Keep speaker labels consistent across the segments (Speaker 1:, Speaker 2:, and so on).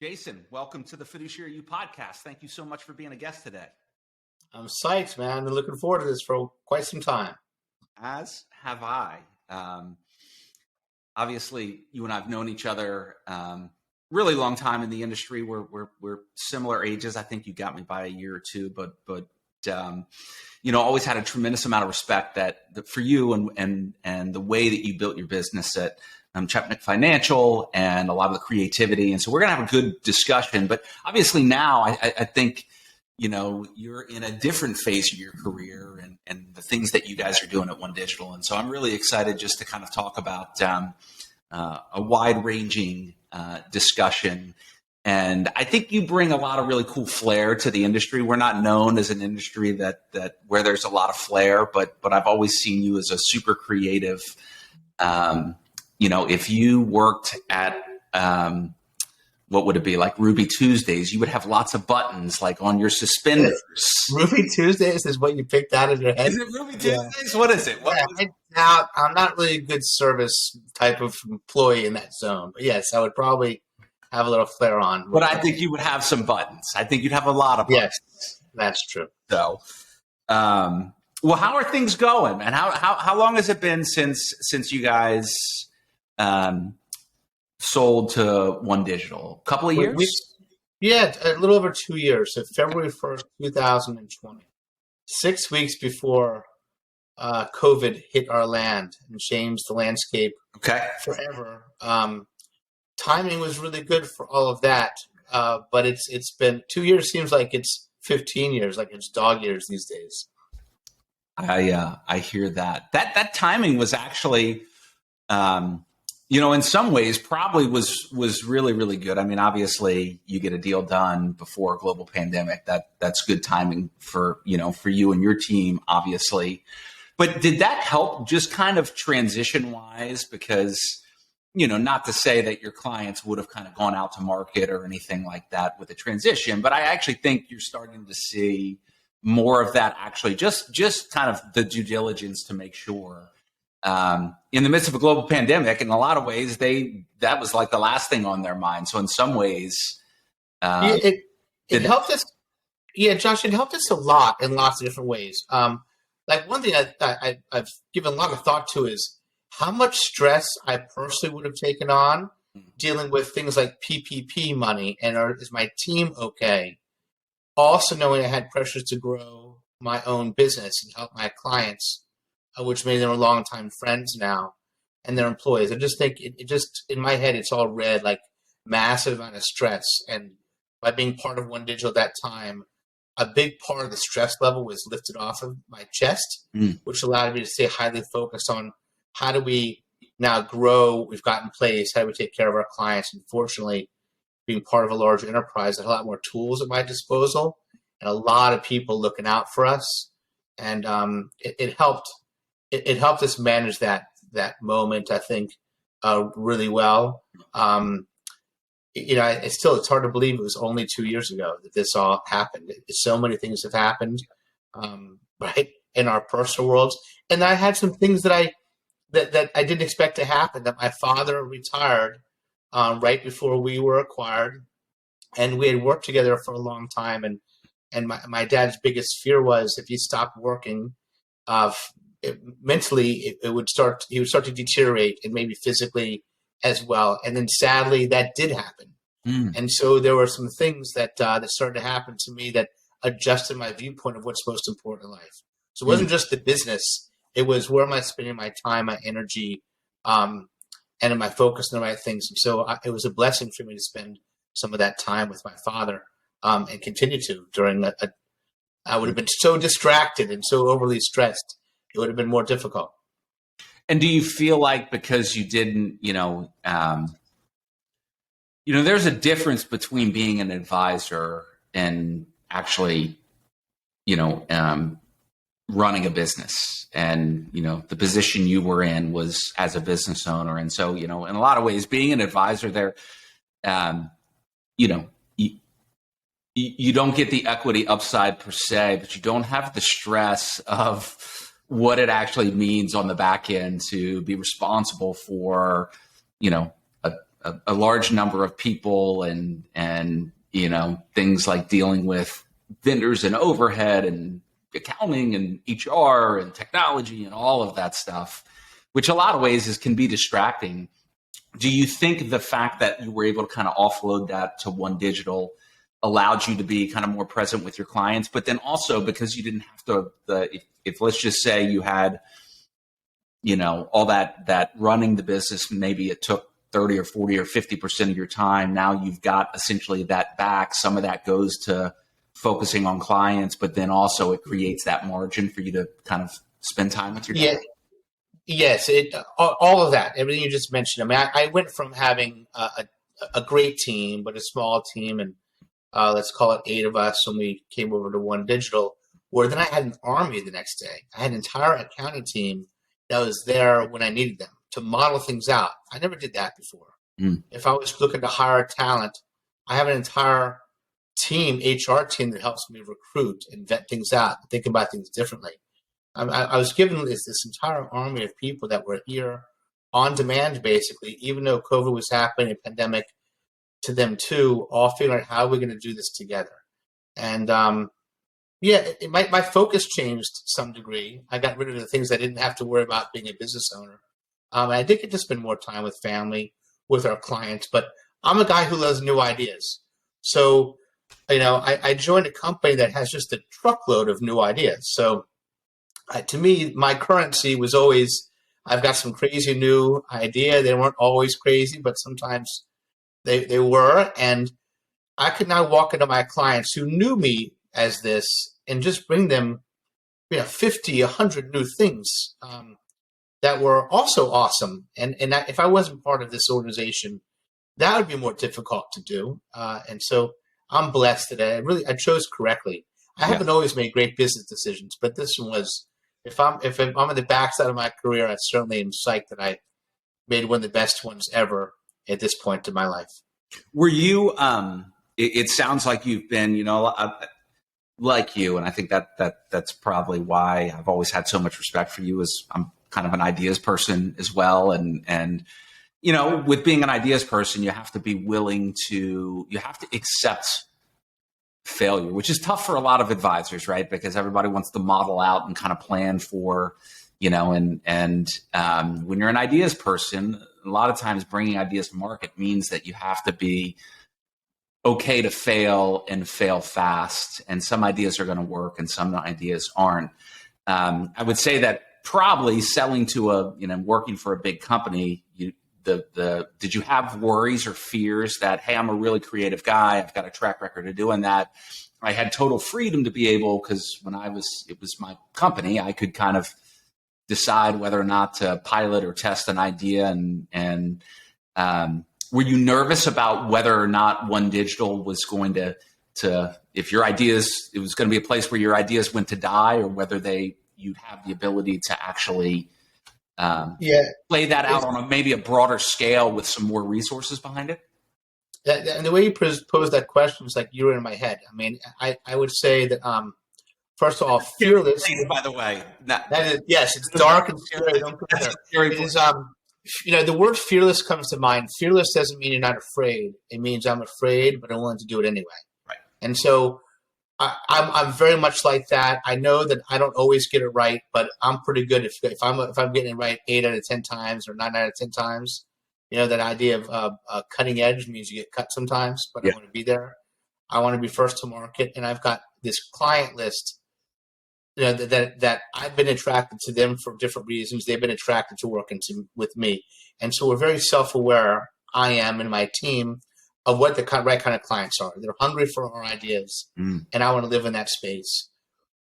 Speaker 1: Jason, welcome to the Fiduciary You podcast. Thank you so much for being a guest today.
Speaker 2: I'm psyched, man. I've been looking forward to this for quite some time.
Speaker 1: As have I. Obviously, you and I have known each other really long time in the industry. We're similar ages. I think you got me by a year or two, but always had a tremendous amount of respect for you and the way that you built your business at Chepenik Financial and a lot of the creativity. And so we're going to have a good discussion. But obviously now I think, you're in a different phase of your career and the things that you guys are doing at OneDigital. And so I'm really excited just to kind of talk about a wide-ranging discussion. And I think you bring a lot of really cool flair to the industry. We're not known as an industry that where there's a lot of flair, but I've always seen you as a super creative. If you worked at what would it be, like Ruby Tuesdays, you would have lots of buttons like on your suspenders.
Speaker 2: Ruby Tuesdays is what you picked out of your head?
Speaker 1: Is it Ruby Tuesdays? Yeah. What is it?
Speaker 2: I'm not really a good service type of employee in that zone. But yes, I would probably have a little flair on.
Speaker 1: But I think you would have some buttons. I think you'd have a lot of buttons.
Speaker 2: Yes, that's true.
Speaker 1: So, how are things going? And how long has it been since you guys sold to OneDigital? A couple of years?
Speaker 2: A little over 2 years. So February 1st, 2020. 6 weeks before COVID hit our land and changed the landscape forever. Timing was really good for all of that. But it's been 2 years, seems like it's 15 years, like it's dog years these days.
Speaker 1: I hear that. That timing was actually in some ways probably was really, really good. I mean, obviously you get a deal done before a global pandemic. That's good timing for you and your team, obviously. But did that help just kind of transition wise? Because, not to say that your clients would have kind of gone out to market or anything like that with the transition, but I actually think you're starting to see more of that actually just kind of the due diligence to make sure. In the midst of a global pandemic, in a lot of ways, that was like the last thing on their mind. So in some ways,
Speaker 2: it helped us. Yeah, Josh, it helped us a lot in lots of different ways. Like one thing I've given a lot of thought to is how much stress I personally would have taken on dealing with things like PPP money and is my team okay? Also knowing I had pressures to grow my own business and help my clients, which made them longtime friends now, and their employees. I just think it just, in my head, it's all read like massive amount of stress. And by being part of OneDigital at that time, a big part of the stress level was lifted off of my chest, which allowed me to stay highly focused on how do we now grow what we've got in place, how do we take care of our clients. And fortunately, being part of a large enterprise, I had a lot more tools at my disposal and a lot of people looking out for us. And it helped. It helped us manage that moment, I think, really well. It's hard to believe it was only 2 years ago that this all happened. So many things have happened, right, in our personal worlds. And I had some things that I didn't expect to happen. That my father retired right before we were acquired, and we had worked together for a long time. And my dad's biggest fear was if he stopped working, mentally he would start to deteriorate, and maybe physically as well. And then sadly that did happen. And so there were some things that started to happen to me that adjusted my viewpoint of what's most important in life. So it wasn't just the business, it was where am I spending my time, my energy, and am I focused on the right things. And so it was a blessing for me to spend some of that time with my father, and continue to during I would have been so distracted and so overly stressed, it would have been more difficult.
Speaker 1: And do you feel like because you didn't, there's a difference between being an advisor and actually, running a business. And, the position you were in was as a business owner. And so, in a lot of ways, being an advisor there, you don't get the equity upside per se, but you don't have the stress of what it actually means on the back end to be responsible for, a large number of people and things like dealing with vendors and overhead and accounting and HR and technology and all of that stuff, which a lot of ways can be distracting. Do you think the fact that you were able to kind of offload that to OneDigital allowed you to be kind of more present with your clients, but then also because you didn't have to, if let's just say you had, all that running the business, maybe it took 30 or 40 or 50% of your time. Now you've got essentially that back. Some of that goes to focusing on clients, but then also it creates that margin for you to kind of spend time with your dad.
Speaker 2: Yes, all of that, everything you just mentioned. I mean, I went from having a great team, but a small team, and let's call it 8 of us when we came over to OneDigital, where then I had an army the next day. I had an entire accounting team that was there when I needed them to model things out. I never did that before. If I was looking to hire talent, I have an entire team, HR team, that helps me recruit and vet things out, think about things differently. I was given this entire army of people that were here on demand, basically, even though COVID was happening, a pandemic to them too, all figuring out how we're going to do this together. And my focus changed to some degree. I got rid of the things I didn't have to worry about being a business owner. I did get to spend more time with family, with our clients, but I'm a guy who loves new ideas. So, I joined a company that has just a truckload of new ideas. So, to me, my currency was always, I've got some crazy new idea. They weren't always crazy, but sometimes they were. And I could now walk into my clients who knew me as this and just bring them 50, 100 new things that were also awesome. And that, if I wasn't part of this organization, that would be more difficult to do. And so I'm blessed that I chose correctly. I haven't always made great business decisions, but this one was, if I'm at the backside of my career, I certainly am psyched that I made one of the best ones ever at this point in my life.
Speaker 1: Were you, it sounds like you've been, like you, and I think that's probably why I've always had so much respect for you, is I'm kind of an ideas person as well. And with being an ideas person, you have to be willing to, you have to accept failure, which is tough for a lot of advisors, right? Because everybody wants to model out and kind of plan for, when you're an ideas person, a lot of times bringing ideas to market means that you have to be okay to fail and fail fast. And some ideas are going to work and some ideas aren't. I would say that probably selling to working for a big company, did you have worries or fears that, hey, I'm a really creative guy, I've got a track record of doing that, I had total freedom to be able, because it was my company, I could kind of decide whether or not to pilot or test an idea, and were you nervous about whether or not OneDigital was going to if your ideas, it was going to be a place where your ideas went to die, or whether you'd have the ability to actually play that out on maybe a broader scale with some more resources behind it?
Speaker 2: And the way you posed that question was like you were in my head. I mean, I would say that, first of all, fearless.
Speaker 1: By the way,
Speaker 2: yes, it's dark and scary. Don't go there. It is, the word fearless comes to mind. Fearless doesn't mean you're not afraid. It means I'm afraid, but I'm willing to do it anyway.
Speaker 1: Right.
Speaker 2: And so I'm very much like that. I know that I don't always get it right, but I'm pretty good if I'm getting it right 8 out of 10 times or 9 out of 10 times. That idea of cutting edge means you get cut sometimes, but I want to be there. I want to be first to market, and I've got this client list. That I've been attracted to them for different reasons. They've been attracted to working with me, and so we're very self-aware. I am and my team of what the right kind of clients are. They're hungry for our ideas, and I want to live in that space.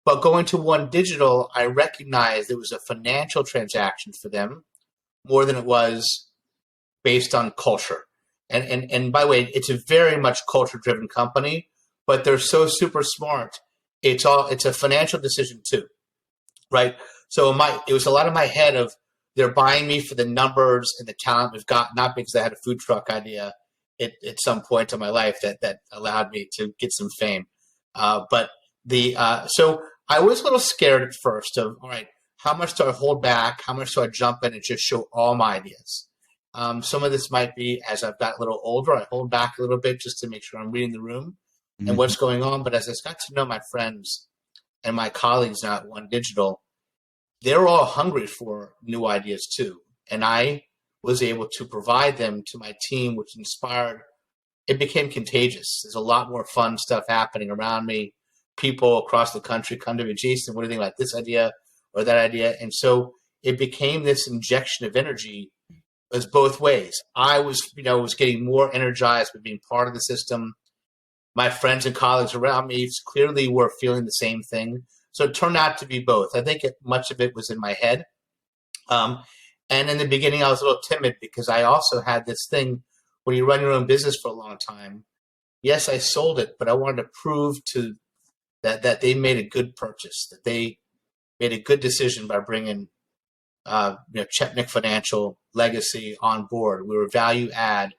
Speaker 2: But going to OneDigital, I recognized it was a financial transaction for them more than it was based on culture. And by the way, it's a very much culture-driven company, but they're so super smart. It's a financial decision too, right? So it was a lot in my head of they're buying me for the numbers and the talent we've got, not because I had a food truck idea at some point in my life that allowed me to get some fame. So I was a little scared at first of, all right, how much do I hold back? How much do I jump in and just show all my ideas? Some of this might be as I've got a little older, I hold back a little bit just to make sure I'm reading the room and what's going on. But as I got to know my friends and my colleagues now at OneDigital, they're all hungry for new ideas too. And I was able to provide them to my team, which inspired, it became contagious. There's a lot more fun stuff happening around me. People across the country come to me, Jason, what do you think about this idea or that idea? And so it became this injection of energy. It was both ways. I was getting more energized by being part of the system. My friends and colleagues around me clearly were feeling the same thing. So it turned out to be both. I think much of it was in my head. And in the beginning, I was a little timid because I also had this thing when you run your own business for a long time. Yes, I sold it, but I wanted to prove to that they made a good purchase, that they made a good decision by bringing Chepenik Financial legacy on board. We were value add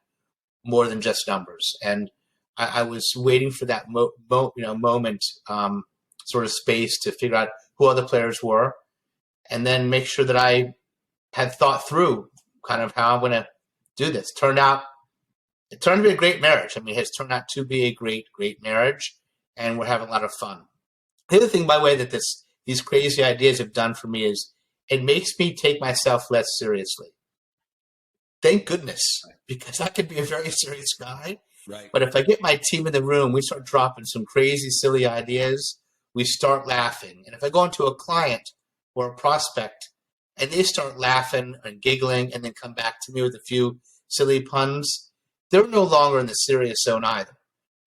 Speaker 2: more than just numbers. And I was waiting for that moment, sort of space to figure out who other players were, and then make sure that I had thought through kind of how I'm going to do this. It turned out to be a great marriage. I mean, it has turned out to be a great, great marriage, and we're having a lot of fun. The other thing, by the way, that these crazy ideas have done for me is it makes me take myself less seriously. Thank goodness, because I could be a very serious guy.
Speaker 1: Right.
Speaker 2: But if I get my team in the room, we start dropping some crazy, silly ideas. We start laughing. And if I go into a client or a prospect and they start laughing and giggling and then come back to me with a few silly puns, they're no longer in the serious zone either.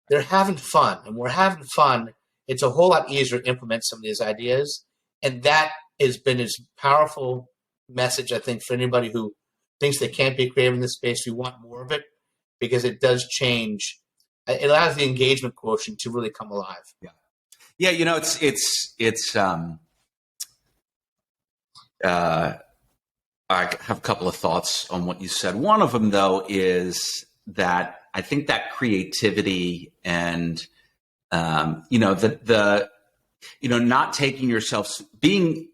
Speaker 2: They're having fun. And we're having fun. It's a whole lot easier to implement some of these ideas. And that has been a powerful message, I think, for anybody who thinks they can't be creative in this space. We want more of it because it does change. It allows the engagement quotient to really come alive.
Speaker 1: Yeah. Yeah. You know, I have a couple of thoughts on what you said. One of them, though, is that I think that creativity and, not taking yourself, being,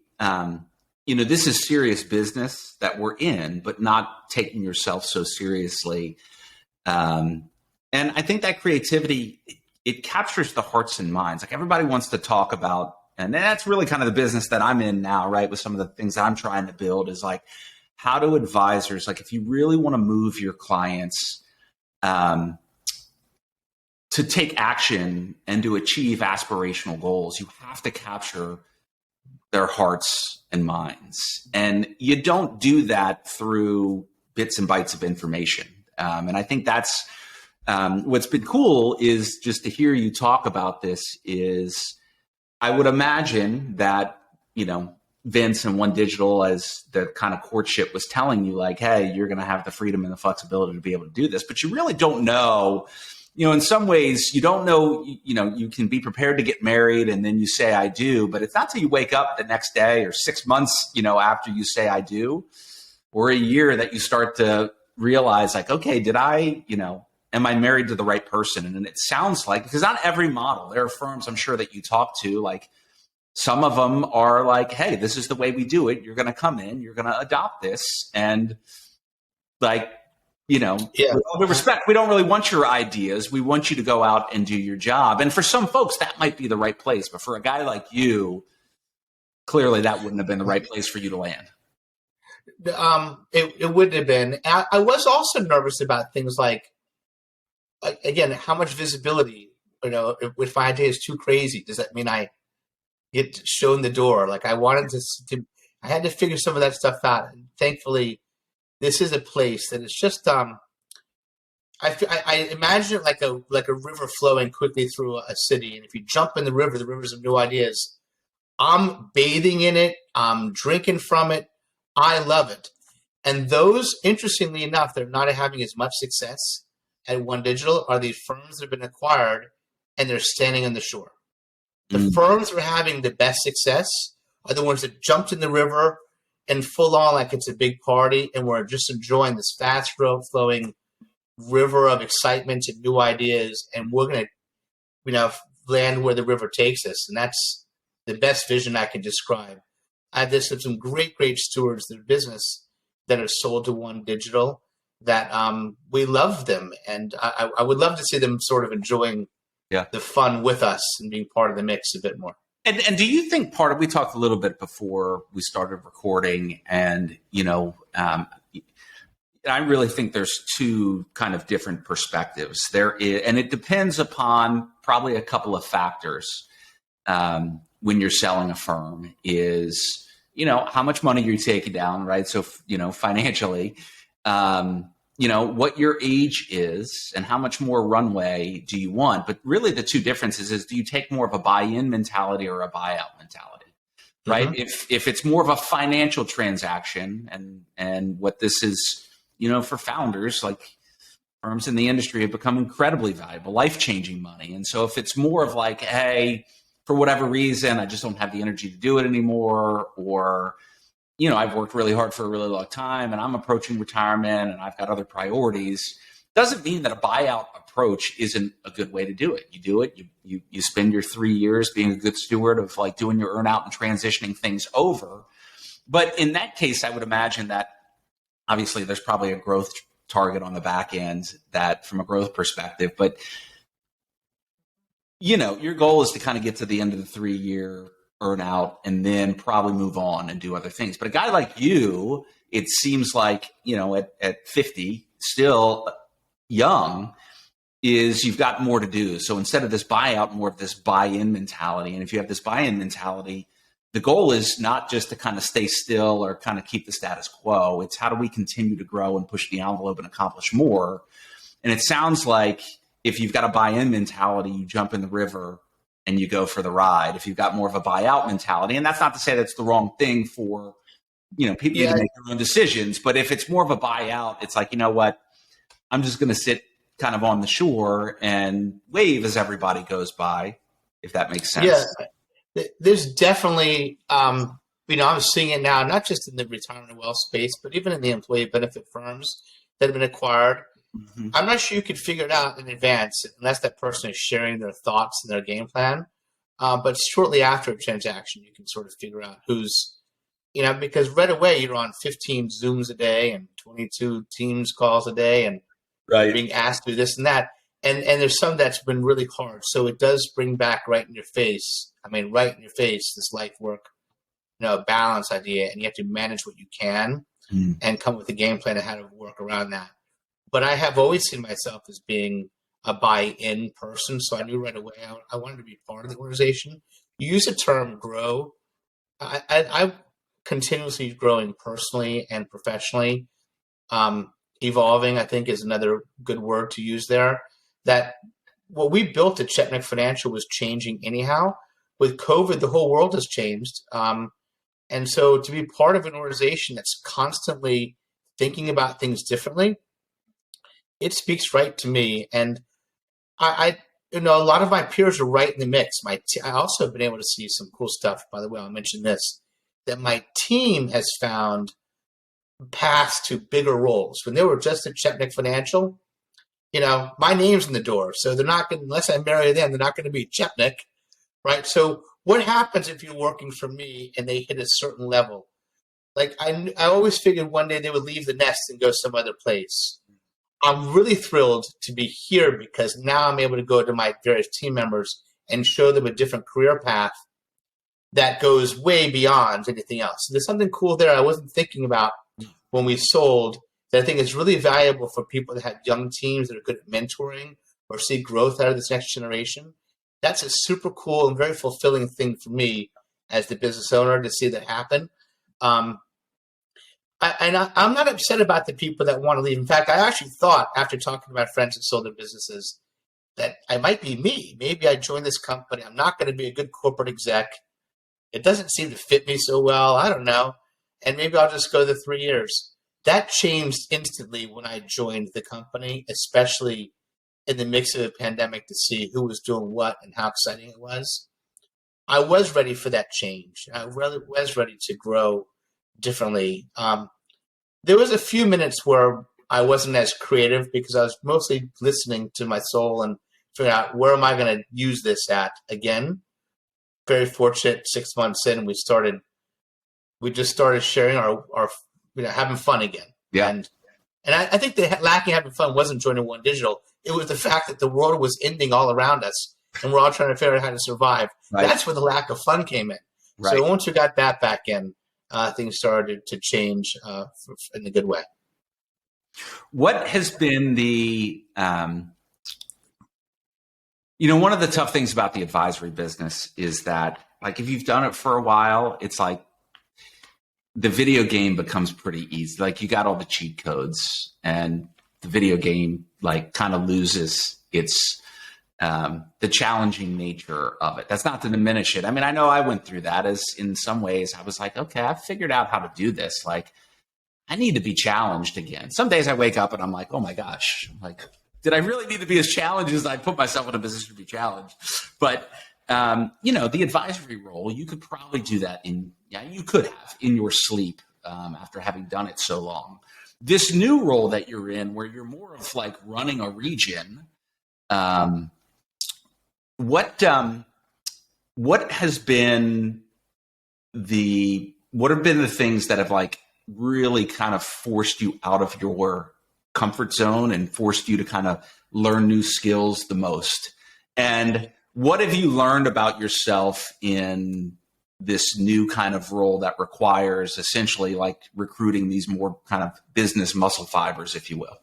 Speaker 1: this is serious business that we're in, but not taking yourself so seriously. And I think that creativity, it captures the hearts and minds. Like everybody wants to talk about, and that's really kind of the business that I'm in now, right? With some of the things that I'm trying to build is like, how do advisors, like if you really want to move your clients to take action and to achieve aspirational goals, you have to capture their hearts and minds. And you don't do that through bits and bytes of information. And I think that's what's been cool is just to hear you talk about this is I would imagine that, Vince and OneDigital, as the kind of courtship was telling you, like, hey, you're going to have the freedom and the flexibility to be able to do this, but you really don't know, in some ways you don't know, you can be prepared to get married and then you say, I do, but it's not till you wake up the next day or 6 months, after you say, I do, or a year that you start to realize like, okay, did I, am I married to the right person? And it sounds like, because not every model, there are firms I'm sure that you talk to, like some of them are like, hey, this is the way we do it. You're going to come in, you're going to adopt this. And like, with all due respect, we don't really want your ideas. We want you to go out and do your job. And for some folks, that might be the right place. But for a guy like you, clearly that wouldn't have been the right place for you to land.
Speaker 2: It wouldn't have been. I was also nervous about things like again, how much visibility, if my idea is too crazy, does that mean I get shown the door? Like I wanted I had to figure some of that stuff out. And thankfully, this is a place that is just, I imagine it like a river flowing quickly through a city. And if you jump in the river's of new ideas. I'm bathing in it. I'm drinking from it. I love it. And those, interestingly enough, they're not having as much success at OneDigital are these firms that have been acquired and they're standing on the shore. The firms that are having the best success are the ones that jumped in the river and full on like it's a big party and we're just enjoying this fast flowing river of excitement and new ideas, and we're going to, land where the river takes us. And that's the best vision I can describe. I've some great, great stewards of the business that are sold to OneDigital. that we love them, and I would love to see them sort of enjoying the fun with us and being part of the mix a bit more.
Speaker 1: And do you think we talked a little bit before we started recording, and I really think there's two kind of different perspectives. There is, and it depends upon probably a couple of factors when you're selling a firm is, how much money you're taking down, right? So, financially, what your age is and how much more runway do you want? But really the two differences is, do you take more of a buy-in mentality or a buyout mentality, right? Mm-hmm. If it's more of a financial transaction and what this is, for founders, like firms in the industry have become incredibly valuable, life-changing money. And so if it's more of like, hey, for whatever reason, I just don't have the energy to do it anymore, or, I've worked really hard for a really long time and I'm approaching retirement and I've got other priorities, doesn't mean that a buyout approach isn't a good way to do it. You do it, you spend your 3 years being a good steward of like doing your earn out and transitioning things over. But in that case, I would imagine that obviously there's probably a growth target on the back end that from a growth perspective, but your goal is to kind of get to the end of the 3-year earn out and then probably move on and do other things. But a guy like you, it seems like, at 50, still young, is you've got more to do. So instead of this buyout, more of this buy-in mentality. And if you have this buy-in mentality, the goal is not just to kind of stay still or kind of keep the status quo. It's how do we continue to grow and push the envelope and accomplish more? And it sounds like if you've got a buy-in mentality, you jump in the river and you go for the ride. If you've got more of a buyout mentality, and that's not to say that's the wrong thing for, people to make their own decisions, but if it's more of a buyout, it's like, you know what, I'm just going to sit kind of on the shore and wave as everybody goes by, if that makes sense.
Speaker 2: Yeah, there's definitely, I'm seeing it now, not just in the retirement and wealth space, but even in the employee benefit firms that have been acquired. Mm-hmm. I'm not sure you could figure it out in advance unless that person is sharing their thoughts and their game plan. But shortly after a transaction, you can sort of figure out who's, because right away you're on 15 Zooms a day and 22 Teams calls a day and being asked to do this and that. And there's some that's been really hard. So it does bring back right in your face, this life work, balance idea. And you have to manage what you can and come up with a game plan of how to work around that. But I have always seen myself as being a buy-in person, so I knew right away I wanted to be part of the organization. You use the term grow. I'm continuously growing personally and professionally. Evolving, I think, is another good word to use there. That what we built at Chepenik Financial was changing anyhow. With COVID, the whole world has changed. And so to be part of an organization that's constantly thinking about things differently, it speaks right to me. And I a lot of my peers are right in the mix. I also have been able to see some cool stuff, by the way, I'll mention this, that my team has found paths to bigger roles. When they were just at Chepenik Financial, my name's in the door. So they're not going to, unless I marry them, they're not going to be Chepenik, right? So what happens if you're working for me and they hit a certain level? Like I always figured one day they would leave the nest and go some other place. I'm really thrilled to be here because now I'm able to go to my various team members and show them a different career path that goes way beyond anything else. So there's something cool there I wasn't thinking about when we sold that I think is really valuable for people that have young teams that are good at mentoring or see growth out of this next generation. That's a super cool and very fulfilling thing for me as the business owner to see that happen. I'm not upset about the people that want to leave. In fact, I actually thought after talking to my friends that sold their businesses that I might be me. Maybe I joined this company. I'm not going to be a good corporate exec. It doesn't seem to fit me so well. I don't know. And maybe I'll just go the 3 years. That changed instantly when I joined the company, especially in the mix of a pandemic to see who was doing what and how exciting it was. I was ready for that change. I really was ready to grow differently. There was a few minutes where I wasn't as creative because I was mostly listening to my soul and figuring out where am I going to use this at again. Very fortunate 6 months in, we just started sharing our having fun again.
Speaker 1: Yeah.
Speaker 2: And And I think the lacking having fun wasn't joining OneDigital. It was the fact that the world was ending all around us, and we're all trying to figure out how to survive.
Speaker 1: Right.
Speaker 2: That's where the lack of fun came in.
Speaker 1: Right.
Speaker 2: So once we got that back in, things started to change in a good way.
Speaker 1: What has been the, one of the tough things about the advisory business is that, like, if you've done it for a while, it's like the video game becomes pretty easy. Like, you got all the cheat codes, and the video game, like, kind of loses its the challenging nature of it. That's not to diminish it. I mean, I know I went through that, as in some ways I was like, okay, I've figured out how to do this. Like, I need to be challenged again. Some days I wake up and I'm like, oh my gosh, like, did I really need to be as challenged as I put myself in a position to be challenged? But, the advisory role, you could probably do that you could have in your sleep after having done it so long. This new role that you're in, where you're more of like running a region, what have been the things that have like really kind of forced you out of your comfort zone and forced you to kind of learn new skills the most? And what have you learned about yourself in this new kind of role that requires essentially like recruiting these more kind of business muscle fibers, if you will?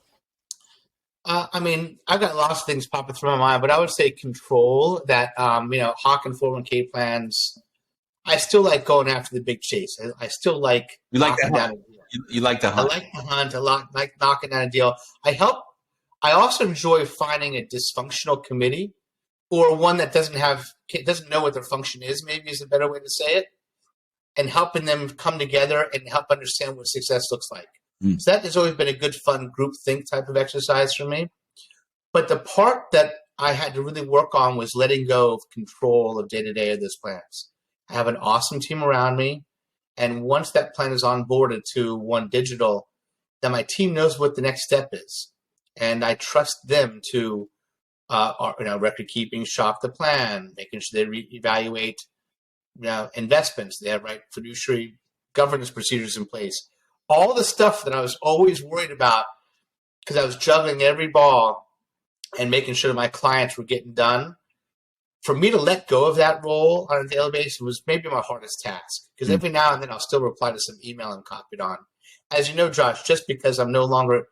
Speaker 2: I've got lots of things popping through my mind, but I would say control that, Hawk and 401k plans. I still like going after the big chase. I still like knocking down a deal.
Speaker 1: You like to hunt.
Speaker 2: I like to hunt. I like knocking down a deal. I also enjoy finding a dysfunctional committee, or one that doesn't know what their function is, maybe is a better way to say it, and helping them come together and help understand what success looks like. So that has always been a good, fun group think type of exercise for me. But the part that I had to really work on was letting go of control of day-to-day of those plans. I have an awesome team around me. And once that plan is onboarded to OneDigital, then my team knows what the next step is. And I trust them to record keeping, shop the plan, making sure they evaluate investments. They have right fiduciary governance procedures in place. All the stuff that I was always worried about, because I was juggling every ball and making sure my clients were getting done. For me to let go of that role on a daily basis was maybe my hardest task, because every now and then I'll still reply to some email and copy it on. As you know, Josh, just because I'm no longer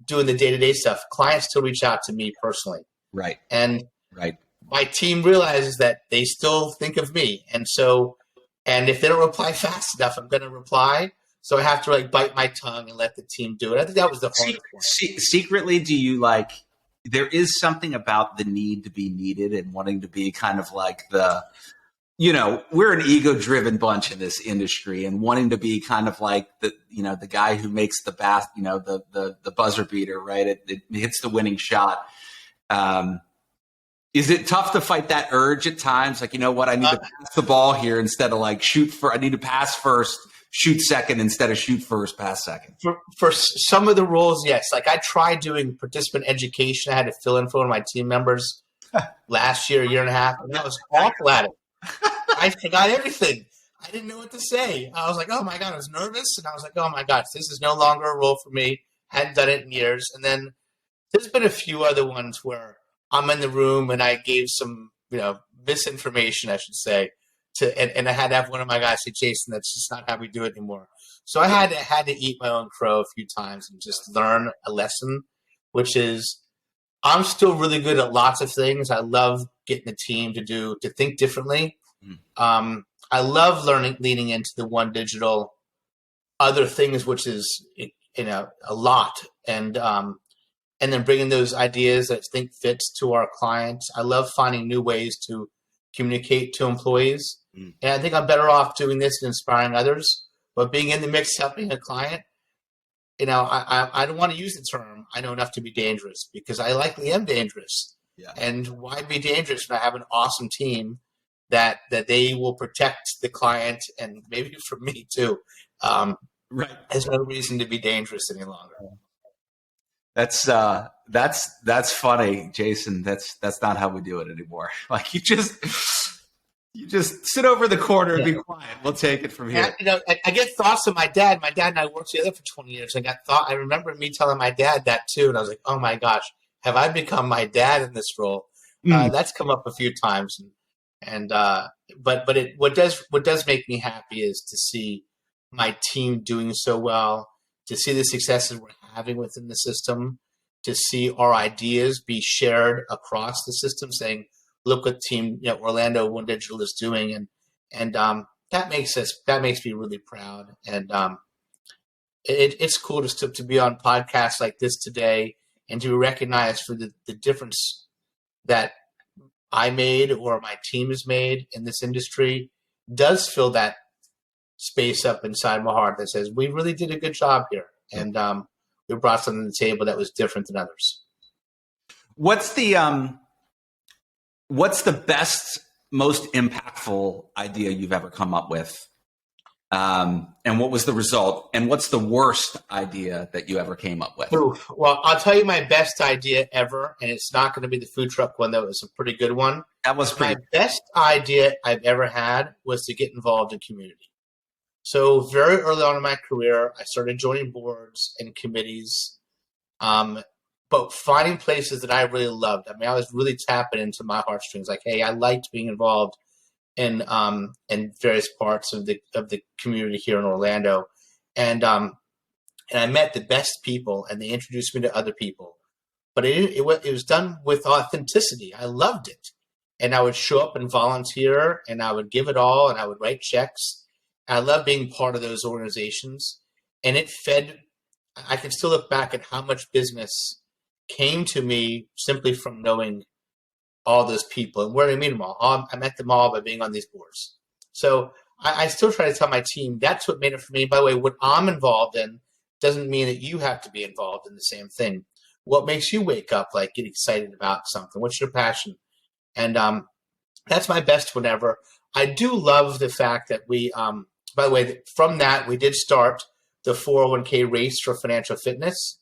Speaker 2: doing the day-to-day stuff, clients still reach out to me personally.
Speaker 1: Right.
Speaker 2: And
Speaker 1: right.
Speaker 2: My team realizes that they still think of me. And if they don't reply fast enough, I'm going to reply. So I have to bite my tongue and let the team do it. I think that was the hardest one.
Speaker 1: Secretly, do you there is something about the need to be needed and wanting to be kind of like we're an ego-driven bunch in this industry, and wanting to be kind of like the guy who makes the the buzzer beater, right? It hits the winning shot. Is it tough to fight that urge at times? Like, you know what, I need to pass the ball here instead of I need to pass first, shoot second instead of shoot first, pass second.
Speaker 2: For some of the roles, yes. Like, I tried doing participant education. I had to fill in for one of my team members last year, a year and a half, and I was awful at it. I forgot everything. I didn't know what to say. I was like, oh my God, I was nervous. And I was like, oh my gosh, this is no longer a role for me. Hadn't done it in years. And then there's been a few other ones where I'm in the room and I gave some, misinformation, I should say, and I had to have one of my guys say, Jason, that's just not how we do it anymore. So I had to eat my own crow a few times and just learn a lesson, which is I'm still really good at lots of things. I love getting the team to think differently. I love leaning into the OneDigital other things, which is a lot, and then bringing those ideas that I think fits to our clients. I love finding new ways to communicate to employees, and I think I'm better off doing this and inspiring others. But being in the mix, helping a client, I don't want to use the term "I know enough to be dangerous," because I likely am dangerous. Yeah. And why be dangerous when I have an awesome team that they will protect the client, and maybe for me too. Right. There's no reason to be dangerous any longer.
Speaker 1: That's funny, Jason. That's not how we do it anymore. Like, You just sit over the corner and
Speaker 2: Yeah.
Speaker 1: be quiet. We'll take it from here.
Speaker 2: And, I get thoughts of my dad. My dad and I worked together for 20 years. I remember me telling my dad that too, and I was like, "Oh my gosh, have I become my dad in this role?" That's come up a few times, but what does make me happy is to see my team doing so well, to see the successes we're having within the system, to see our ideas be shared across the system, saying, "Look what team Orlando OneDigital is doing," and that makes me really proud. And it's cool to be on podcasts like this today and to be recognized for the difference that I made or my team has made in this industry. Does fill that space up inside my heart that says we really did a good job here, and we brought something to the table that was different than others.
Speaker 1: What's the best, most impactful idea you've ever come up with? And what was the result? And what's the worst idea that you ever came up with?
Speaker 2: Oof. Well, I'll tell you my best idea ever, and it's not going to be the food truck one, though. It's a pretty good one.
Speaker 1: That was
Speaker 2: my best idea I've ever had was to get involved in community. So very early on in my career, I started joining boards and committees, but finding places that I really loved. I mean, I was really tapping into my heartstrings. Like, hey, I liked being involved in various parts of the community here in Orlando, and I met the best people, and they introduced me to other people. But it was done with authenticity. I loved it, and I would show up and volunteer, and I would give it all, and I would write checks. I love being part of those organizations, and it fed. I can still look back at how much business came to me simply from knowing all those people. And where did I meet them all? I met them all by being on these boards. So I still try to tell my team that's what made it for me. By the way, what I'm involved in doesn't mean that you have to be involved in the same thing. What makes you wake up, like get excited about something? What's your passion? And that's my best one ever. I do love the fact that we, by the way, from that, we did start the 401k race for financial fitness,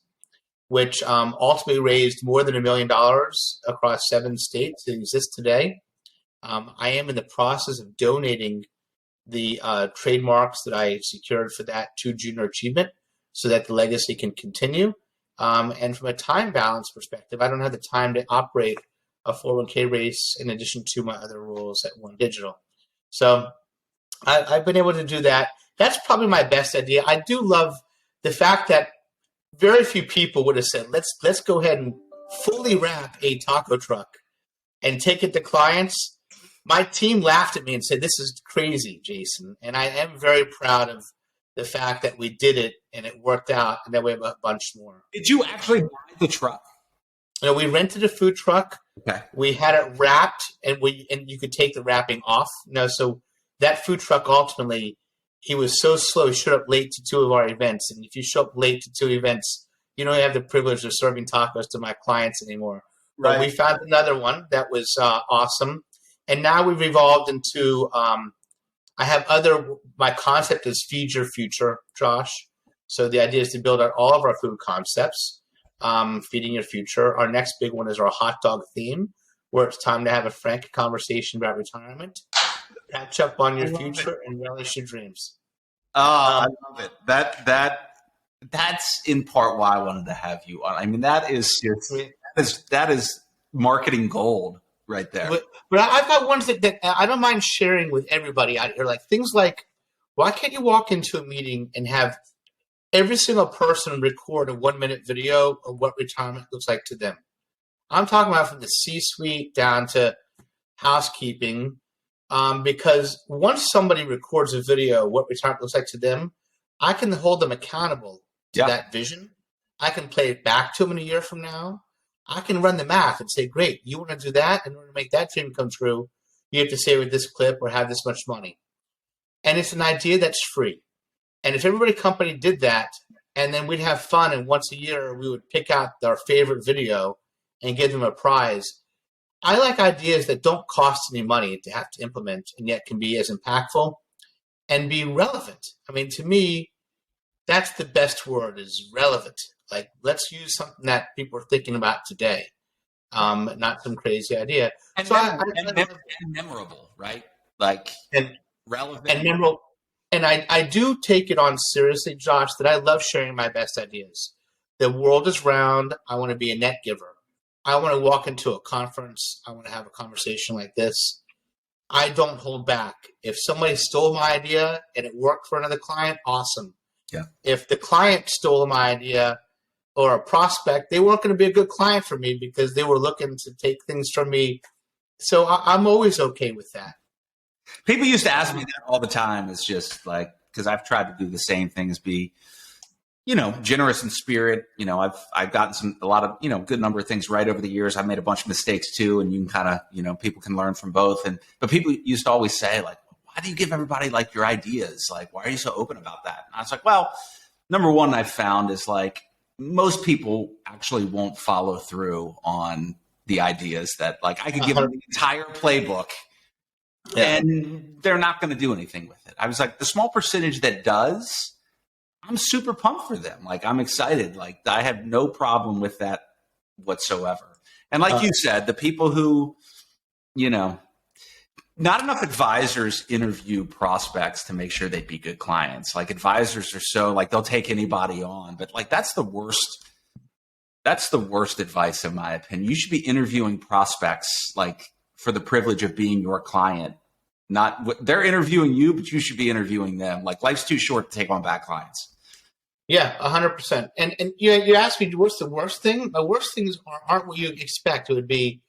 Speaker 2: which ultimately raised more than $1 million across 7 states that exist today. I am in the process of donating the trademarks that I secured for that to Junior Achievement so that the legacy can continue. And from a time balance perspective, I don't have the time to operate a 401k race in addition to my other roles at OneDigital. So I've been able to do that. That's probably my best idea. I do love the fact that very few people would have said, let's go ahead and fully wrap a taco truck and take it to clients. My team laughed at me and said, "This is crazy, Jason." And I am very proud of the fact that we did it and it worked out, and then we have a bunch more.
Speaker 1: Did you actually buy the truck?
Speaker 2: We rented a food truck.
Speaker 1: Okay.
Speaker 2: We had it wrapped, and you could take the wrapping off. So that food truck ultimately, he was so slow. He showed up late to 2 of our events, and if you show up late to 2 events, you don't have the privilege of serving tacos to my clients anymore. Right. But we found another one that was awesome, and now we've evolved into. I have my concept is feed your future, Josh. So the idea is to build out all of our food concepts, feeding your future. Our next big one is our hot dog theme, where it's time to have a frank conversation about retirement, catch up on your future, and relish your dreams.
Speaker 1: I love it. That's in part why I wanted to have you on. I mean, that is marketing gold right there.
Speaker 2: But I've got ones that I don't mind sharing with everybody out here, like things like, why can't you walk into a meeting and have every single person record a 1-minute video of what retirement looks like to them? I'm talking about from the C-suite down to housekeeping, because once somebody records a video of what retirement looks like to them, I can hold them accountable to that vision. I can play it back to them in a year from now. I can run the math and say, great, you want to do that? In order to make that dream come true, you have to save with this clip or have this much money. And it's an idea that's free. And if everybody company did that, and then we'd have fun, and once a year we would pick out our favorite video and give them a prize. I like ideas that don't cost any money to have to implement and yet can be as impactful and be relevant. I mean, to me, that's the best word, is relevant. Like, let's use something that people are thinking about today, not some crazy idea.
Speaker 1: And, memorable, right? like
Speaker 2: and
Speaker 1: relevant.
Speaker 2: memorable. And I do take it on seriously, Josh, that I love sharing my best ideas. The world is round. I want to be a net giver. I want to walk into a conference. I want to have a conversation like this. I don't hold back. If somebody stole my idea and it worked for another client, awesome.
Speaker 1: Yeah.
Speaker 2: If the client stole my idea or a prospect, they weren't going to be a good client for me because they were looking to take things from me. So I'm always okay with that.
Speaker 1: People used to ask me that all the time. It's just like, because I've tried to do the same thing as be, generous in spirit. I've gotten a lot of, good number of things right over the years. I've made a bunch of mistakes too. And you can kind of, people can learn from both. But people used to always say like, why do you give everybody like your ideas? Like, why are you so open about that? And I was like, well, number one I've found is like most people actually won't follow through on the ideas that like I could give them the entire playbook. Yeah. And they're not going to do anything with it. I was like, the small percentage that does, I'm super pumped for them. Like, I'm excited. Like, I have no problem with that whatsoever. And like you said, the people who, not enough advisors interview prospects to make sure they'd be good clients. Like, advisors are so, like, they'll take anybody on. But, like, that's the worst. That's the worst advice, in my opinion. You should be interviewing prospects, like, for the privilege of being your client. They're interviewing you, but you should be interviewing them. Like, life's too short to take on bad clients.
Speaker 2: Yeah, 100%. And you asked me, what's the worst thing? The worst things aren't what you expect. It would be,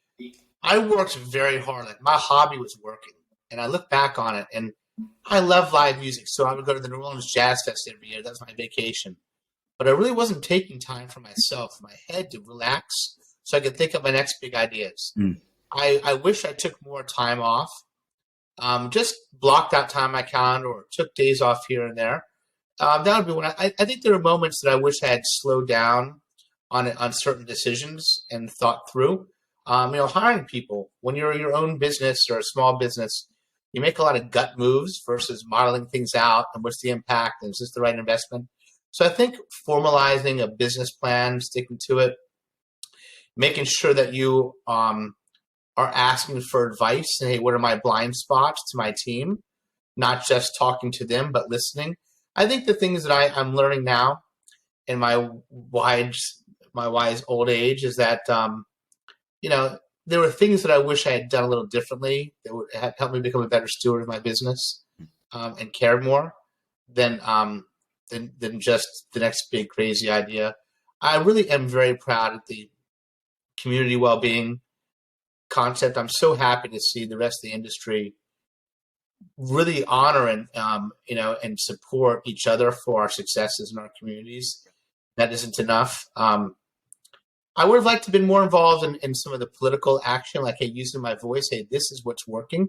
Speaker 2: I worked very hard. Like, my hobby was working. And I look back on it, and I love live music. So I would go to the New Orleans Jazz Fest every year. That was my vacation. But I really wasn't taking time for myself, my head, to relax so I could think of my next big ideas. I wish I took more time off. Just blocked out time on my calendar or took days off here and there. That would be when I think there are moments that I wish I had slowed down on certain decisions and thought through. Hiring people, when you're your own business or a small business, you make a lot of gut moves versus modeling things out and what's the impact and is this the right investment. So I think formalizing a business plan, sticking to it, making sure that you are asking for advice and, hey, what are my blind spots to my team? Not just talking to them, but listening. I think the things that I'm learning now in my wise old age is that, there were things that I wish I had done a little differently that would have helped me become a better steward of my business and cared more than just the next big crazy idea. I really am very proud of the community well-being concept. I'm so happy to see the rest of the industry really honor and support each other for our successes in our communities. That isn't enough. I would have liked to have been more involved in some of the political action, like, hey, using my voice, hey, this is what's working.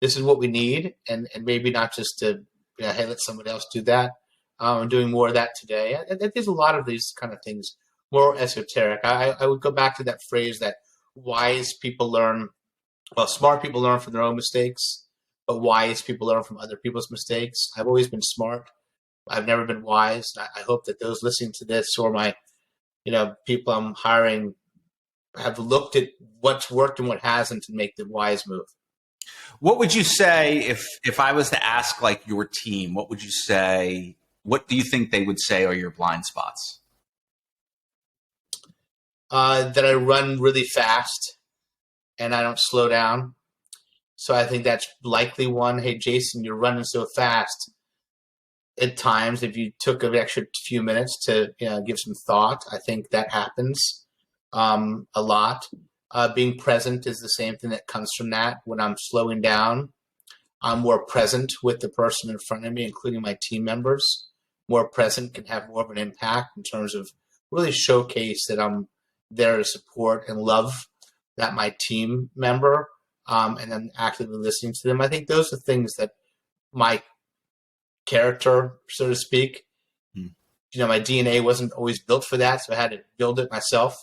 Speaker 2: This is what we need. And maybe not just to, hey, let somebody else do that. I'm doing more of that today. There's a lot of these kind of things, more esoteric. I would go back to that phrase that smart people learn from their own mistakes, but wise people learn from other people's mistakes. I've always been smart. I've never been wise. I hope that those listening to this or my, people I'm hiring have looked at what's worked and what hasn't and make the wise move.
Speaker 1: What would you say if I was to ask like your team, what would you say? What do you think they would say are your blind spots?
Speaker 2: That I run really fast and I don't slow down. So I think that's likely one. Hey, Jason, you're running so fast. At times, if you took an extra few minutes to give some thought, I think that happens a lot. Being present is the same thing that comes from that. When I'm slowing down, I'm more present with the person in front of me, including my team members. More present can have more of an impact in terms of really showcase that I'm there to support and love that my team member, and then actively listening to them. I think those are things that my character, so to speak, my DNA wasn't always built for that, so I had to build it myself.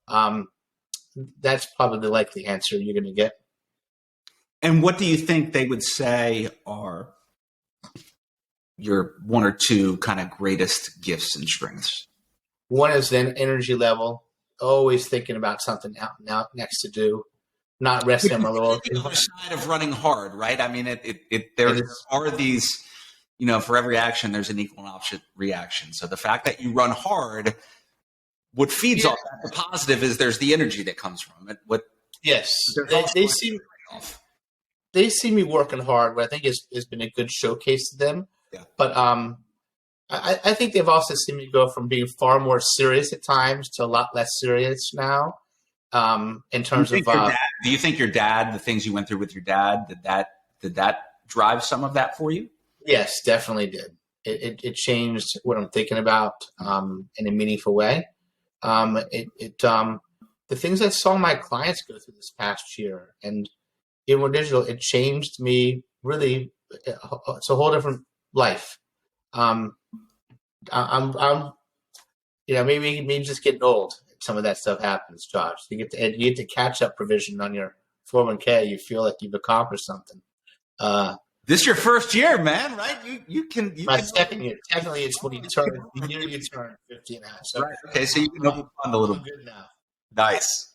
Speaker 2: That's probably the likely answer you're going to get.
Speaker 1: And what do you think they would say are your one or two kind of greatest gifts and strengths?
Speaker 2: One is the energy level, always thinking about something out and out next to do. not resting on my little.
Speaker 1: The other side of running hard, right? I mean, there are these, for every action, there's an equal and opposite reaction. So the fact that you run hard, what feeds off that, the positive is there's the energy that comes from it.
Speaker 2: They see me working hard, but I think it's been a good showcase to them.
Speaker 1: Yeah.
Speaker 2: But I think they've also seen me go from being far more serious at times to a lot less serious now. In terms of,
Speaker 1: do you think your dad, the things you went through with your dad, did that drive some of that for you?
Speaker 2: Yes, definitely did. It changed what I'm thinking about in a meaningful way. The things I saw my clients go through this past year and in OneDigital, it changed me really. It's a whole different life. I'm maybe me just getting old. Some of that stuff happens, Josh. You get to catch up provision on your 401k. You feel like you've accomplished something.
Speaker 1: This is your first year, man, right? You can.
Speaker 2: Second year. Technically, it's when you turn the year you turn 50 and a half. So,
Speaker 1: right. Okay, so you can move on a little bit.
Speaker 2: Good now.
Speaker 1: Nice.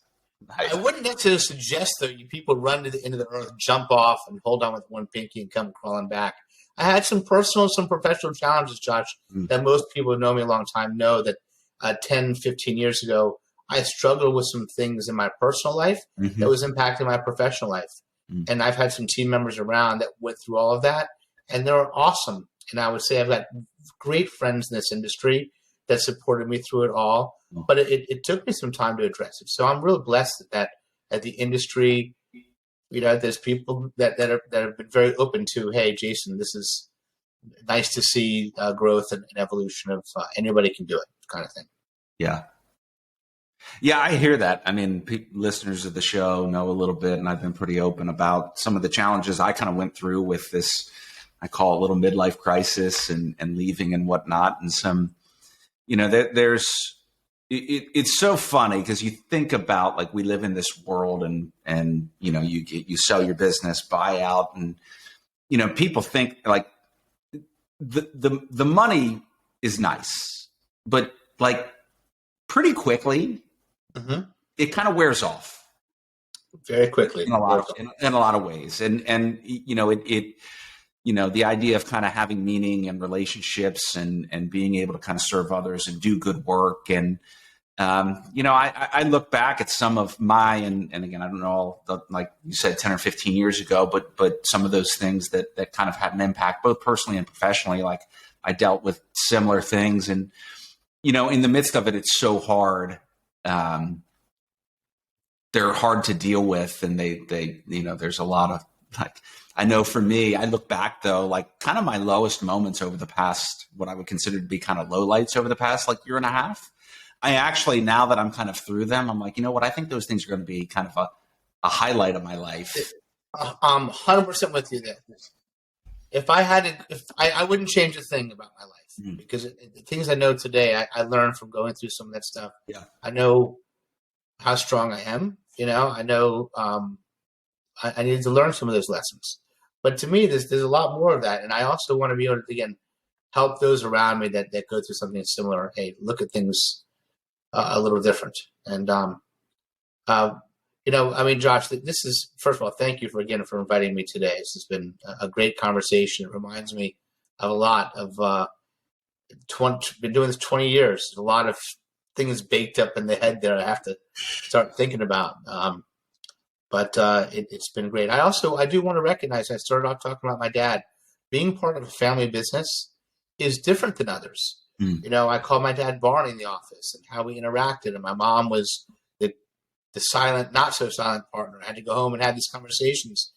Speaker 2: I wouldn't necessarily suggest, though, you people run to the end of the earth, jump off, and hold on with one pinky and come crawling back. I had some personal, some professional challenges, Josh, that most people who know me a long time know that 10, 15 years ago, I struggled with some things in my personal life that was impacting my professional life. And I've had some team members around that went through all of that, and they're awesome. And I would say I've got great friends in this industry that supported me through it all. But it took me some time to address it. So I'm real blessed that the industry, there's people that have been very open to, hey, Jason, this is nice to see growth and evolution of anybody can do it kind of thing.
Speaker 1: Yeah. Yeah, I hear that. I mean, listeners of the show know a little bit, and I've been pretty open about some of the challenges I kind of went through with this, I call it a little midlife crisis and leaving and whatnot. And some, it's so funny because you think about, like, we live in this world and you sell your business, buy out, and, people think like the money is nice, but like pretty quickly, it kind of wears off
Speaker 2: very quickly
Speaker 1: in a lot of ways. And the idea of kind of having meaning and relationships and being able to kind of serve others and do good work. And, I look back at some of my, and again, I don't know, like you said, 10 or 15 years ago, but some of those things that kind of had an impact, both personally and professionally. Like, I dealt with similar things, and, in the midst of it, it's so hard. They're hard to deal with, and they there's a lot of, like, I know for me, I look back though, like kind of my lowest moments over the past, what I would consider to be kind of lowlights over the past like year and a half. I actually, now that I'm kind of through them, I'm like, you know what? I think those things are going to be kind of a highlight of my life.
Speaker 2: I'm 100% with you there. If I had to, I wouldn't change a thing about my life because the things I know today, I learned from going through some of that stuff.
Speaker 1: Yeah.
Speaker 2: I know how strong I am. I know I needed to learn some of those lessons. But to me, there's a lot more of that. And I also want to be able to, again, help those around me that go through something similar. Hey, look at things a little different. And, Josh, this is, first of all, thank you for inviting me today. This has been a great conversation. It reminds me of a lot of, been doing this 20 years. There's a lot of things baked up in the head there I have to start thinking about. But it's been great. I do want to recognize, I started off talking about my dad. Being part of a family business is different than others. I called my dad Barney in the office and how we interacted. And my mom was the silent, not so silent partner. I had to go home and have these conversations.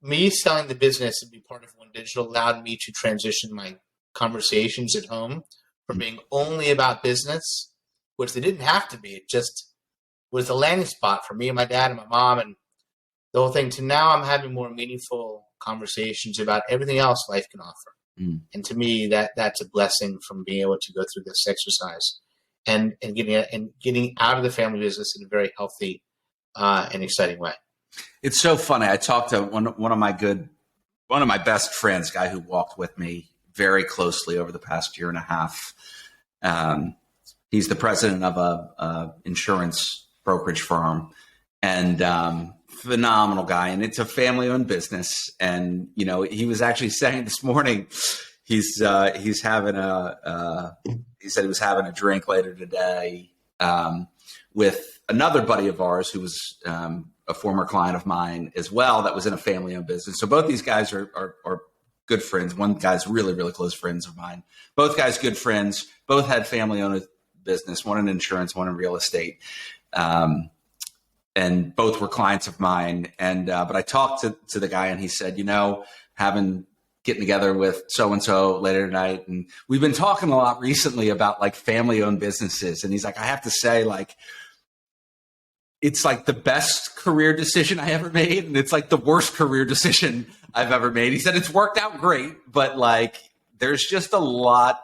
Speaker 2: Me selling the business and be part of OneDigital allowed me to transition my conversations at home from being only about business, which they didn't have to be. It just was the landing spot for me and my dad and my mom and the whole thing, to now I'm having more meaningful conversations about everything else life can offer. And to me, that's a blessing from being able to go through this exercise and getting out of the family business in a very healthy and exciting way. It's
Speaker 1: so funny. I talked to one of my best friends, guy who walked with me very closely over the past year and a half. He's the president of a insurance brokerage firm, and phenomenal guy, and it's a family-owned business. And he was actually saying this morning, he's having he said he was having a drink later today with another buddy of ours who was a former client of mine as well, that was in a family-owned business. So both these guys are good friends. One guy's really, really close friends of mine. Both guys, good friends. Both had family-owned business, one in insurance, one in real estate. And both were clients of mine. And but I talked to the guy, and he said, getting together with so-and-so later tonight. And we've been talking a lot recently about like family-owned businesses. And he's like, I have to say, like, it's like the best career decision I ever made, and it's like the worst career decision I've ever made. He said it's worked out great, but like there's a lot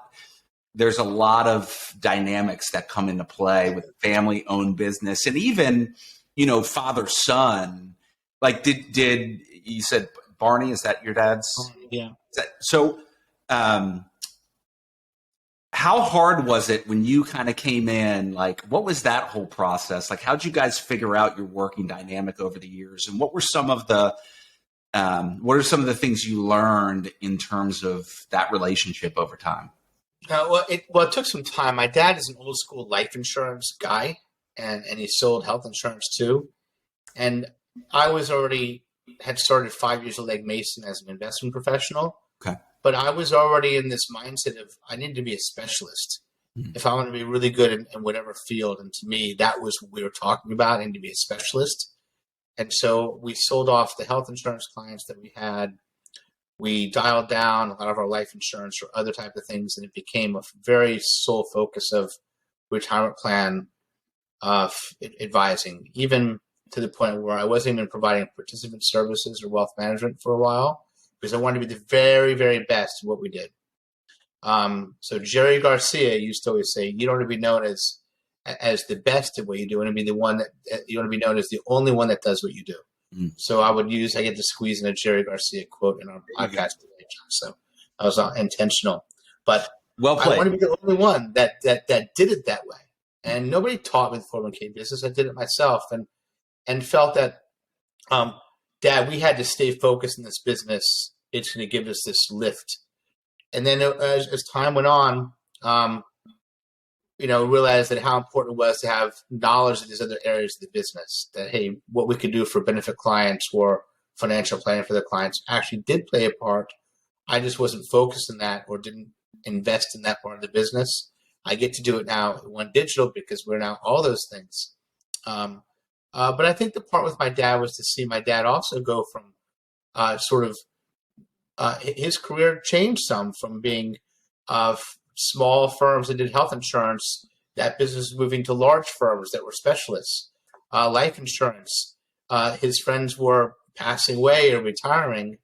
Speaker 1: of dynamics that come into play with family-owned business, and even father-son. Like, did you said Barney? Is that your dad's?
Speaker 2: Yeah.
Speaker 1: So, how hard was it when you kind of came in? Like, what was that whole process? Like, how'd you guys figure out your working dynamic over the years? And what are some of the things you learned in terms of that relationship over time?
Speaker 2: It took some time. My dad is an old school life insurance guy, and he sold health insurance too. And I had started 5 years of Legg Mason as an investment professional.
Speaker 1: Okay.
Speaker 2: But I was already in this mindset of I need to be a specialist if I want to be really good in whatever field. And to me, that was what we were talking about, I need to be a specialist. And so we sold off the health insurance clients that we had. We dialed down a lot of our life insurance or other type of things, and it became a very sole focus of retirement plan advising, even to the point where I wasn't even providing participant services or wealth management for a while, because I wanted to be the very, very best at what we did. So Jerry Garcia used to always say, you don't want to be known as the best at what you do. You want to be the one you want to be known as the only one that does what you do. So I get to squeeze in a Jerry Garcia quote in our podcast today, John. So I was not intentional, but
Speaker 1: well played.
Speaker 2: I want to be the only one that did it that way. And nobody taught me the 401k business. I did it myself, and felt that, Dad, we had to stay focused in this business. It's going to give us this lift. And then as time went on, realized that how important it was to have knowledge of these other areas of the business, that, hey, what we could do for benefit clients or financial planning for their clients actually did play a part. I just wasn't focused on that or didn't invest in that part of the business. I get to do it now at OneDigital because we're now all those things. But I think the part with my dad was to see my dad also go from his career changed some from being small firms that did health insurance. That business was moving to large firms that were specialists. Life insurance, his friends were passing away or retiring,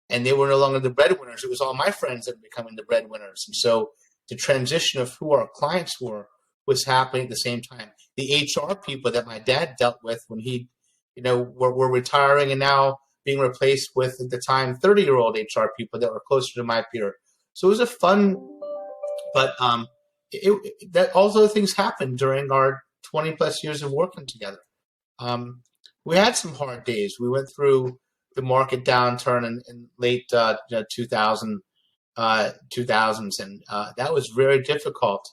Speaker 2: and they were no longer the breadwinners. It was all my friends that were becoming the breadwinners. And so the transition of who our clients were was happening at the same time. The HR people that my dad dealt with when he, were retiring and now being replaced with, at the time, 30-year-old HR people that were closer to my peer. So it was a fun, but that all those things happened during our 20 plus years of working together. We had some hard days. We went through the market downturn in late 2000s, and that was very difficult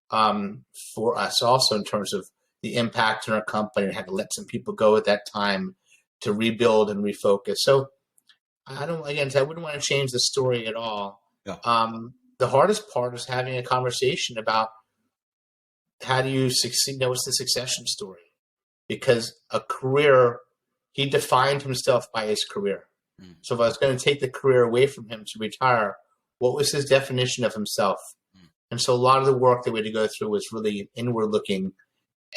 Speaker 2: for us also in terms of the impact on our company, and had to let some people go at that time to rebuild and refocus. So I wouldn't want to change the story at all.
Speaker 1: Yeah.
Speaker 2: The hardest part is having a conversation about how do you succeed? What's the succession story? Because a career, he defined himself by his career. So if I was going to take the career away from him to retire, what was his definition of himself? And so a lot of the work that we had to go through was really inward looking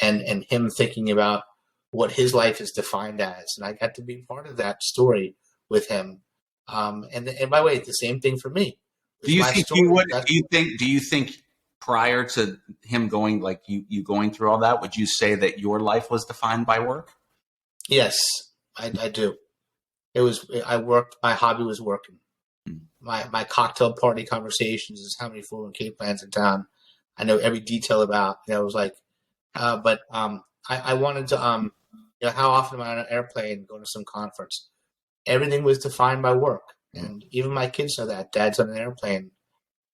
Speaker 2: and him thinking about what his life is defined as. And I got to be part of that story with him. And by the way, it's the same thing for me.
Speaker 1: Do you think prior to him going, like you going through all that, would you say that your life was defined by work?
Speaker 2: Yes, I do. I worked, my hobby was working. My cocktail party conversations is how many 401k plans in town I know every detail about. It was like, but I wanted to, how often am I on an airplane going to some conference? Everything was defined by work. And even my kids know that. Dad's on an airplane,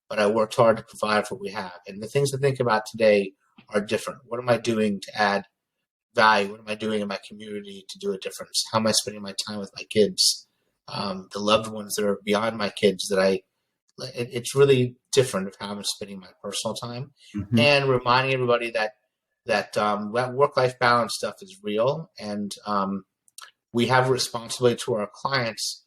Speaker 2: but I worked hard to provide for what we have. And the things to think about today are different. What am I doing to add value? What am I doing in my community to do a difference? How am I spending my time with my kids? The loved ones that are beyond my kids it's really different of how I'm spending my personal time, and reminding everybody that work-life balance stuff is real, and we have a responsibility to our clients,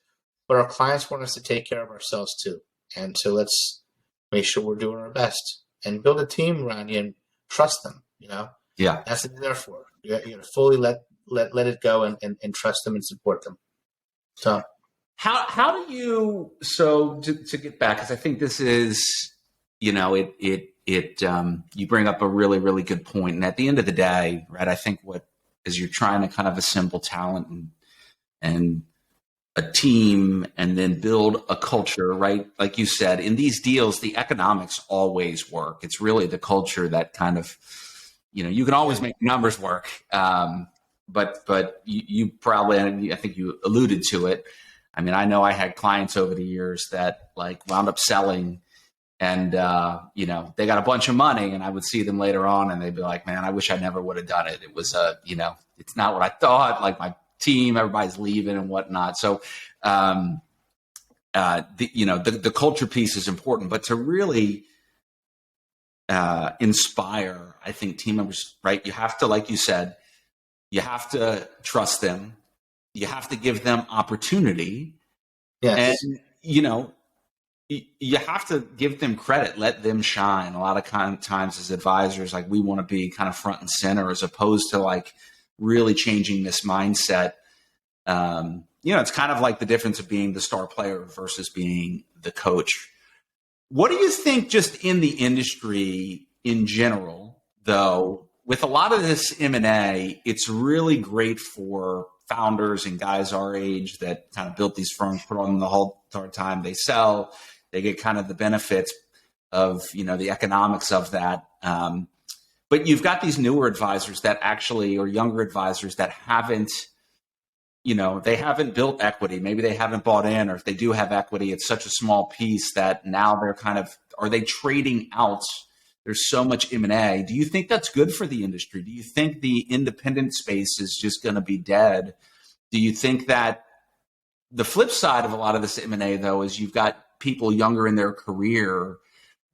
Speaker 2: but our clients want us to take care of ourselves too. And so let's make sure we're doing our best and build a team around you and trust them.
Speaker 1: Yeah,
Speaker 2: that's what they're there for. You got to fully let it go and trust them and support them. So.
Speaker 1: How do you, so to get back, because I think this is, you bring up a really, really good point. And at the end of the day, right, I think as you're trying to kind of assemble talent and a team and then build a culture, right? Like you said, in these deals, the economics always work. It's really the culture that kind of, you can always make numbers work. But you probably, I think you alluded to it. I mean, I know I had clients over the years that wound up selling and, they got a bunch of money, and I would see them later on and they'd be like, man, I wish I never would have done it. It was, it's not what I thought, like my team, everybody's leaving and whatnot. So, the culture piece is important, but to really inspire, I think, team members, right? You have to, like you said, you have to trust them. You have to give them opportunity.
Speaker 2: Yes.
Speaker 1: And, you have to give them credit, let them shine. A lot of times as advisors, we want to be kind of front and center as opposed to really changing this mindset. It's kind of like the difference of being the star player versus being the coach. What do you think just in the industry in general, though, with a lot of this M&A, it's really great for founders and guys our age that kind of built these firms, put on the whole hard time, they sell, they get kind of the benefits of, the economics of that. But you've got these newer advisors that actually, or younger advisors that haven't, they haven't built equity. Maybe they haven't bought in, or if they do have equity, it's such a small piece that now they're kind of, are they trading out? There's so much M&A. Do you think that's good for the industry? Do you think the independent space is just going to be dead? Do you think that the flip side of a lot of this M&A, though, is you've got people younger in their career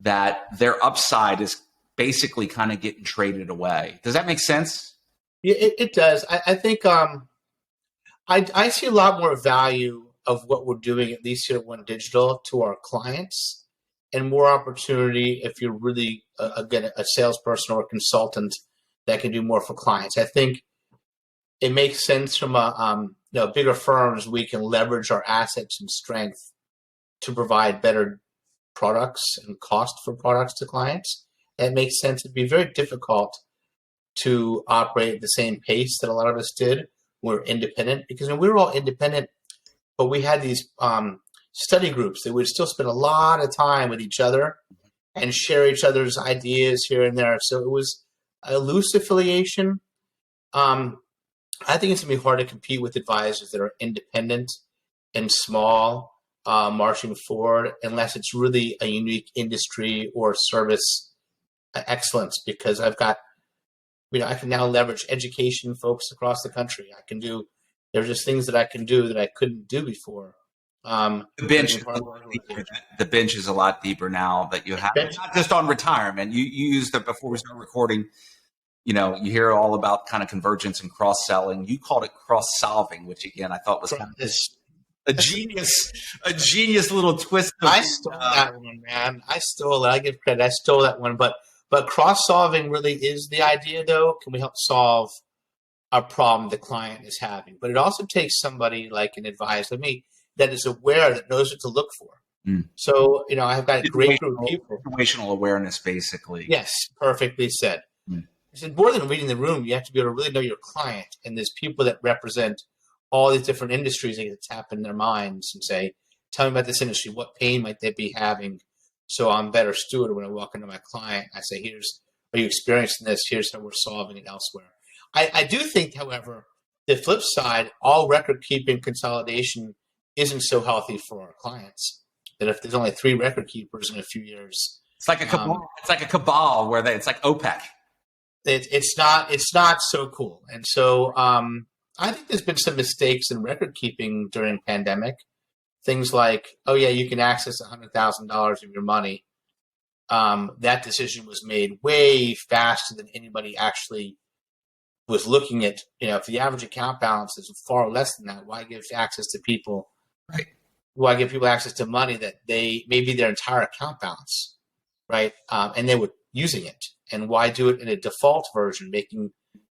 Speaker 1: that their upside is basically kind of getting traded away? Does that make sense?
Speaker 2: Yeah, it does. I think I see a lot more value of what we're doing, at least here at OneDigital, to our clients, and more opportunity if you're really, again, a salesperson or a consultant that can do more for clients. I think it makes sense from bigger firms. We can leverage our assets and strength to provide better products and cost for products to clients. It makes sense. It'd be very difficult to operate at the same pace that a lot of us did. We're independent, because when we were all independent, but we had these study groups that would still spend a lot of time with each other and share each other's ideas here and there. So it was a loose affiliation. I think it's going to be hard to compete with advisors that are independent and small, marching forward, unless it's really a unique industry or service excellence, because I've got, I can now leverage education folks across the country. There's just things that I can do that I couldn't do before.
Speaker 1: The bench is a lot deeper now that you have, not just on retirement. You used it before we started recording. You hear all about kind of convergence and cross-selling. You called it cross-solving, which again I thought was kind of a genius little twist.
Speaker 2: I stole that one, man. I stole it. I give credit. I stole that one. But cross-solving really is the idea, though. Can we help solve a problem the client is having? But it also takes somebody like an advisor, like me, that is aware, that knows what to look for. So, I've got a great group of people.
Speaker 1: Situational awareness, basically.
Speaker 2: Yes, perfectly said. I said, more than reading the room, you have to be able to really know your client. And there's people that represent all these different industries that get to tap in their minds and say, tell me about this industry. What pain might they be having? So I'm a better steward when I walk into my client. I say, are you experiencing this? Here's how we're solving it elsewhere. I do think, however, the flip side, all record keeping consolidation isn't so healthy for our clients. That if there's only 3 record keepers in a few years,
Speaker 1: it's like a cabal. It's like a cabal where it's like OPEC.
Speaker 2: It's not so cool. And so I think there's been some mistakes in record keeping during pandemic. Things like, oh yeah, you can access $100,000 of your money. That decision was made way faster than anybody actually was looking at. If the average account balance is far less than that, why give access to people?
Speaker 1: Right.
Speaker 2: Why give people access to money that they maybe their entire account balance, right? And they were using it. And why do it in a default version,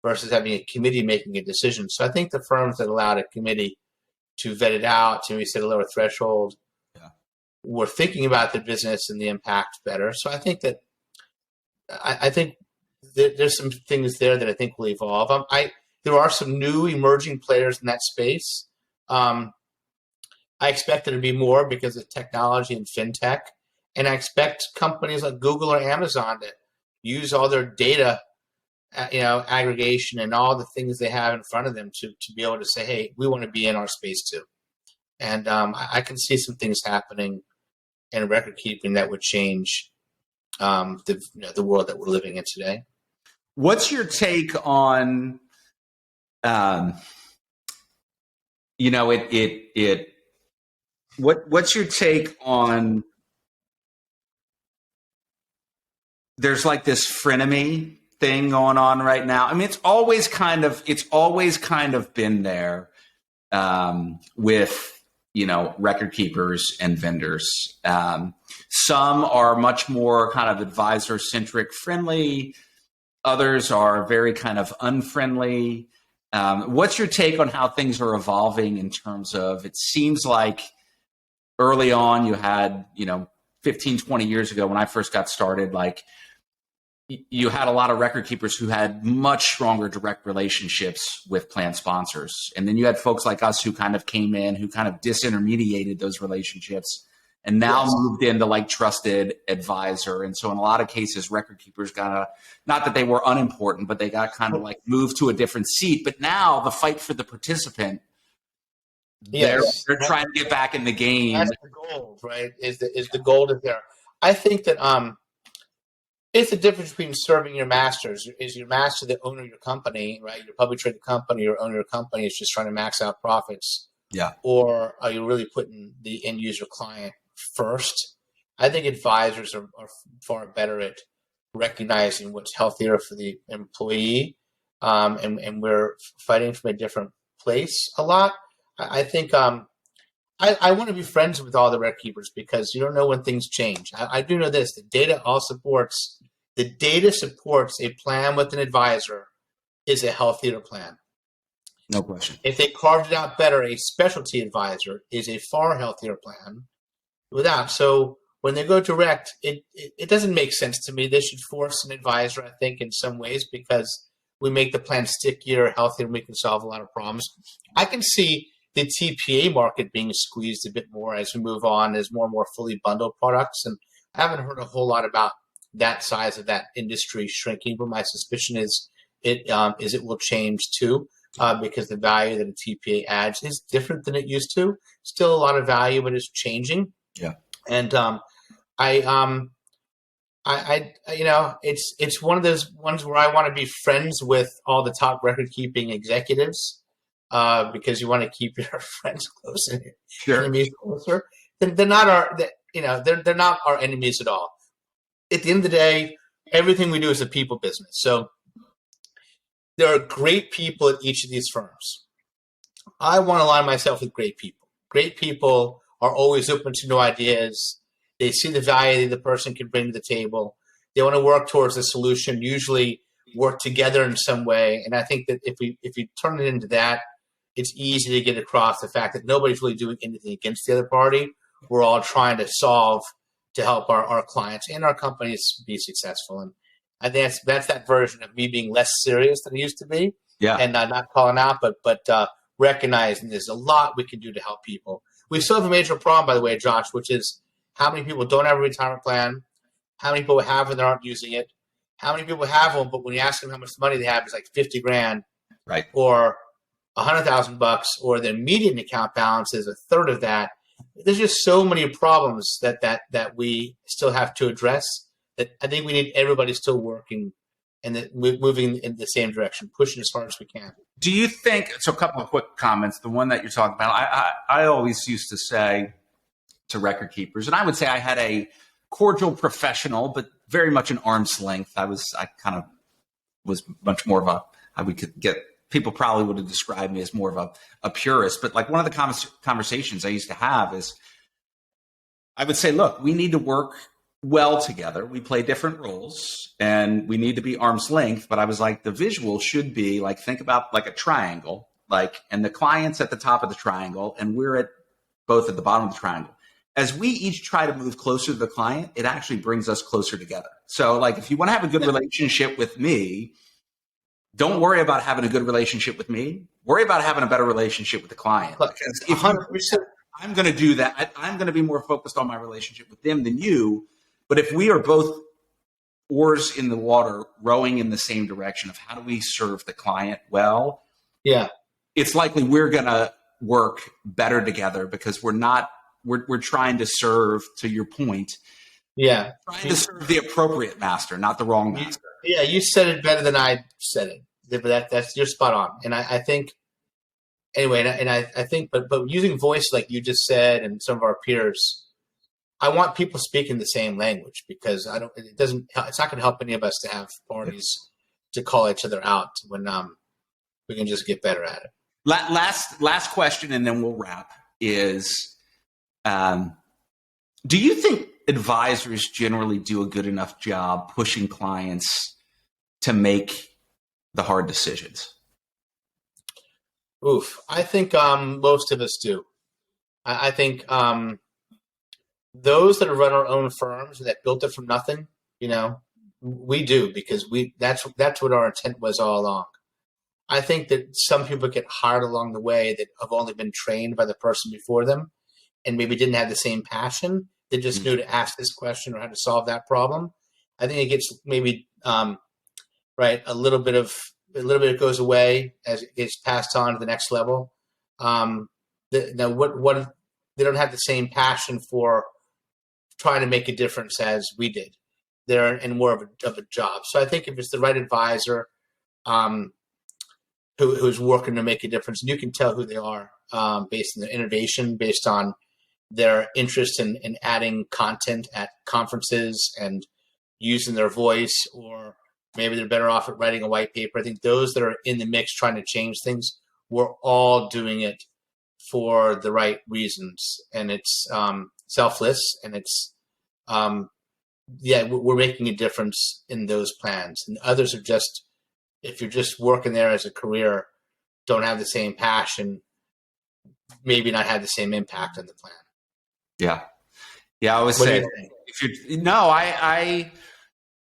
Speaker 2: versus having a committee making a decision? So I think the firms that allowed a committee to vet it out, to maybe set a lower threshold, were thinking about the business and the impact better. So I think that there's some things there that I think will evolve. There are some new emerging players in that space. I expect there to be more because of technology and fintech, and I expect companies like Google or Amazon to use all their data, aggregation and all the things they have in front of them to be able to say, hey, we want to be in our space too. And I can see some things happening in record keeping that would change the world that we're living in today.
Speaker 1: What's your take on, what's your take on, there's like this frenemy thing going on right now. I mean, it's always kind of been there with, record keepers and vendors. Some are much more kind of advisor centric friendly. Others are very kind of unfriendly. What's your take on how things are evolving in terms of, it seems like early on you had, 15, 20 years ago when I first got started, like you had a lot of record keepers who had much stronger direct relationships with plan sponsors. And then you had folks like us who kind of came in, who kind of disintermediated those relationships and now moved into like trusted advisor. And so in a lot of cases, record keepers got not that they were unimportant, but they got kind of like moved to a different seat. But now the fight for the participant, they're trying to get back in the game.
Speaker 2: That's the goal, right? Is the goal is there. I think that it's the difference between serving your masters. Is your master the owner of your company, right? Your publicly traded company or owner of your company is just trying to max out profits.
Speaker 1: Yeah.
Speaker 2: Or are you really putting the end user client first? I think advisors are far better at recognizing what's healthier for the employee. And we're fighting from a different place a lot. I think I want to be friends with all the record keepers because you don't know when things change. I do know this: the data supports a plan with an advisor is a healthier plan.
Speaker 1: No question.
Speaker 2: If they carved it out better, a specialty advisor is a far healthier plan without. So when they go direct, it doesn't make sense to me. They should force an advisor, I think, in some ways because we make the plan stickier, healthier, and we can solve a lot of problems. I can see the TPA market being squeezed a bit more as we move on, as more and more fully bundled products. And I haven't heard a whole lot about that size of that industry shrinking, but my suspicion is it will change too, because the value that a TPA adds is different than it used to. Still a lot of value, but it's changing.
Speaker 1: Yeah.
Speaker 2: And it's one of those ones where I want to be friends with all the top record keeping executives. Because you want to keep your friends close and your enemies closer. They're not they're not our enemies at all. At the end of the day, everything we do is a people business. So there are great people at each of these firms. I want to align myself with great people. Great people are always open to new ideas. They see the value that the person can bring to the table. They want to work towards a solution, usually work together in some way. And I think that if we turn it into that, it's easy to get across the fact that nobody's really doing anything against the other party. We're all trying to solve to help our clients and our companies be successful. And I think that's that version of me being less serious than I used to be.
Speaker 1: Yeah.
Speaker 2: And not calling out, but recognizing there's a lot we can do to help people. We still have a major problem, by the way, Josh, which is how many people don't have a retirement plan, how many people have and they aren't using it, how many people have them, but when you ask them how much money they have, it's like $50,000.
Speaker 1: Right.
Speaker 2: Or $100,000 or their median account balance is a third of that. There's just so many problems that we still have to address that I think we need everybody still working and moving in the same direction, pushing as hard as we can.
Speaker 1: Do you think, so a couple of quick comments, the one that you're talking about, I always used to say to record keepers, and I would say I had a cordial professional, but very much an arm's length. I kind of was much more of people probably would have described me as more of a purist, but like one of the conversations I used to have is I would say, look, we need to work well together. We play different roles and we need to be arm's length. But I was like, the visual should be like, think about like a triangle, like, and the client's at the top of the triangle and we're both at the bottom of the triangle. As we each try to move closer to the client, it actually brings us closer together. So like, if you want to have a good relationship with me, don't worry about having a good relationship with me. Worry about having a better relationship with the client. Because if 100%, I'm going to do that. I'm going to be more focused on my relationship with them than you. But if we are both oars in the water, rowing in the same direction of how do we serve the client well, it's likely we're going to work better together because we're trying to serve, to your point, trying to serve the appropriate master, not the wrong master.
Speaker 2: Yeah, you said it better than I said it. But that's you're spot on. And I think anyway, and I think, but using voice like you just said, and some of our peers, I want people speaking the same language because it's not going to help any of us to have parties to call each other out when we can just get better at it.
Speaker 1: Last question, and then we'll wrap. Is do you think advisors generally do a good enough job pushing clients to make the hard decisions?
Speaker 2: I think most of us do. I think those that have run our own firms that built it from nothing, we do because that's what our intent was all along. I think that some people get hired along the way that have only been trained by the person before them and maybe didn't have the same passion. They just knew to ask this question or how to solve that problem. I think it gets maybe a little bit of it goes away as it gets passed on to the next level. Now, what they don't have the same passion for trying to make a difference as we did. They're in more of a job. So I think if it's the right advisor who's working to make a difference, and you can tell who they are based on their innovation, based on their interest in adding content at conferences and using their voice, or maybe they're better off at writing a white paper. I think those that are in the mix trying to change things, we're all doing it for the right reasons. And it's selfless, and it's, we're making a difference in those plans. And others are just, if you're just working there as a career, don't have the same passion, maybe not have the same impact on the plan.
Speaker 1: Yeah. I always say,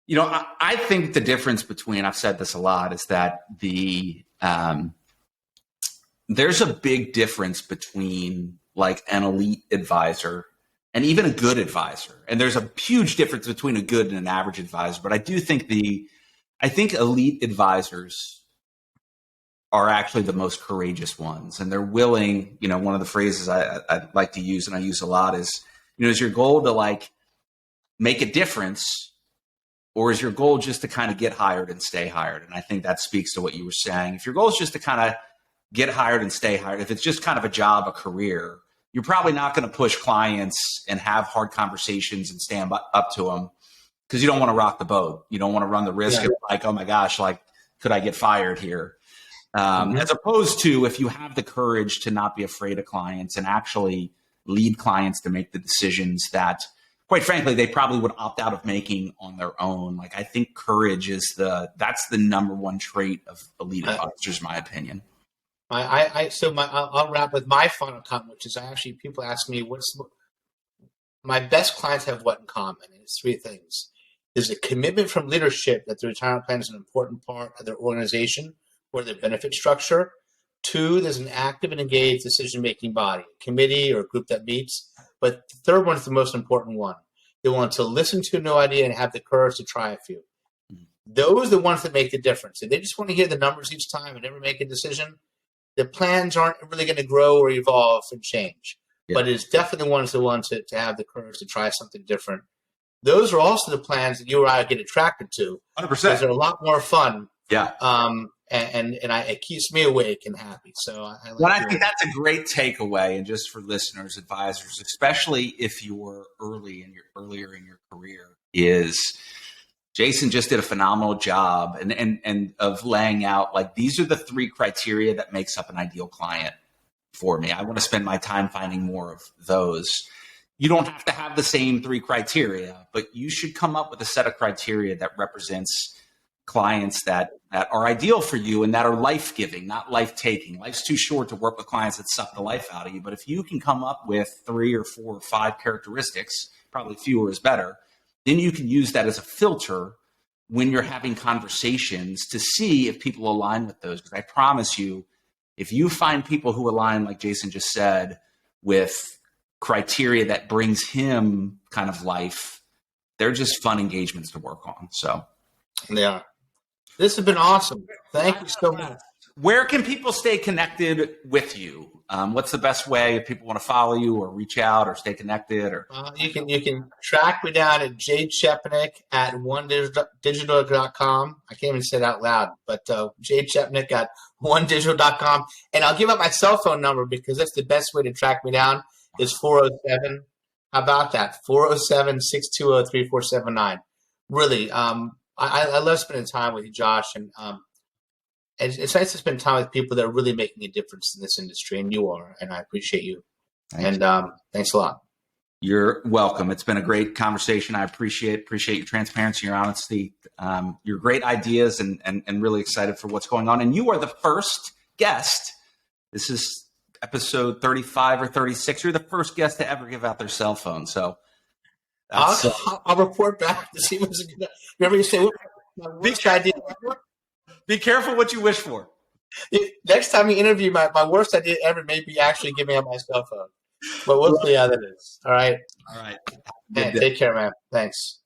Speaker 1: I think the difference between, I've said this a lot, is that there's a big difference between like an elite advisor and even a good advisor. And there's a huge difference between a good and an average advisor. But I do think I think elite advisors are actually the most courageous ones. And they're willing, one of the phrases I like to use, and I use a lot, is, is your goal to like make a difference, or is your goal just to kind of get hired and stay hired? And I think that speaks to what you were saying. If your goal is just to kind of get hired and stay hired, if it's just kind of a job, a career, you're probably not going to push clients and have hard conversations and stand up to them because you don't want to rock the boat. You don't want to run the risk of like, oh my gosh, like, could I get fired here? As opposed to if you have the courage to not be afraid of clients and actually lead clients to make the decisions that, quite frankly, they probably would opt out of making on their own. Like, I think courage that's the number one trait of elite advisors, in my opinion.
Speaker 2: I'll wrap with my final comment, which is people ask me my best clients have what in common? And it's three things. There's a commitment from leadership that the retirement plan is an important part of their organization or their benefit structure. Two, there's an active and engaged decision-making body, committee or group that meets. But the third one is the most important one. They want to listen to a new idea and have the courage to try a few. Those are the ones that make the difference. If they just want to hear the numbers each time and never make a decision, the plans aren't really going to grow or evolve and change.
Speaker 1: Yeah.
Speaker 2: But it's definitely the ones to have the courage to try something different. Those are also the plans that you or I get attracted to.
Speaker 1: 100%.
Speaker 2: Because they're a lot more fun.
Speaker 1: Yeah.
Speaker 2: And it keeps me awake and happy. So
Speaker 1: I think that's a great takeaway, and just for listeners, advisors, especially if you're earlier in your career, is Jason just did a phenomenal job and of laying out, like, these are the 3 criteria that makes up an ideal client for me. I want to spend my time finding more of those. You don't have to have the same 3 criteria, but you should come up with a set of criteria that represents clients that are ideal for you and that are life-giving, not life-taking. Life's too short to work with clients that suck the life out of you. But if you can come up with 3 or 4 or 5 characteristics, probably fewer is better, then you can use that as a filter when you're having conversations to see if people align with those. Because I promise you, if you find people who align, like Jason just said, with criteria that brings him kind of life, they're just fun engagements to work on. So
Speaker 2: they are. This has been awesome. Thank you so much.
Speaker 1: Where can people stay connected with you? What's the best way if people want to follow you or reach out or stay connected? Or
Speaker 2: you can track me down at Chepenik at OneDigital.com. I can't even say it out loud, but Chepenik at OneDigital.com. And I'll give up my cell phone number because that's the best way to track me down is 407. How about that? 407-620-3479. Really, I love spending time with you, Josh, and it's nice to spend time with people that are really making a difference in this industry, and you are, and I appreciate you. Thanks a lot.
Speaker 1: You're welcome. It's been a great conversation. I appreciate your transparency, your honesty, your great ideas, and really excited for what's going on. And you are the first guest. This is episode 35 or 36. You're the first guest to ever give out their cell phone. So
Speaker 2: I'll report back to see what's good. Remember, you say my worst idea.
Speaker 1: Be careful what you wish for.
Speaker 2: Next time you interview, my worst idea ever may be actually giving out my cell phone. But we'll see how that is. All right.
Speaker 1: All right.
Speaker 2: Man, take care, man. Thanks.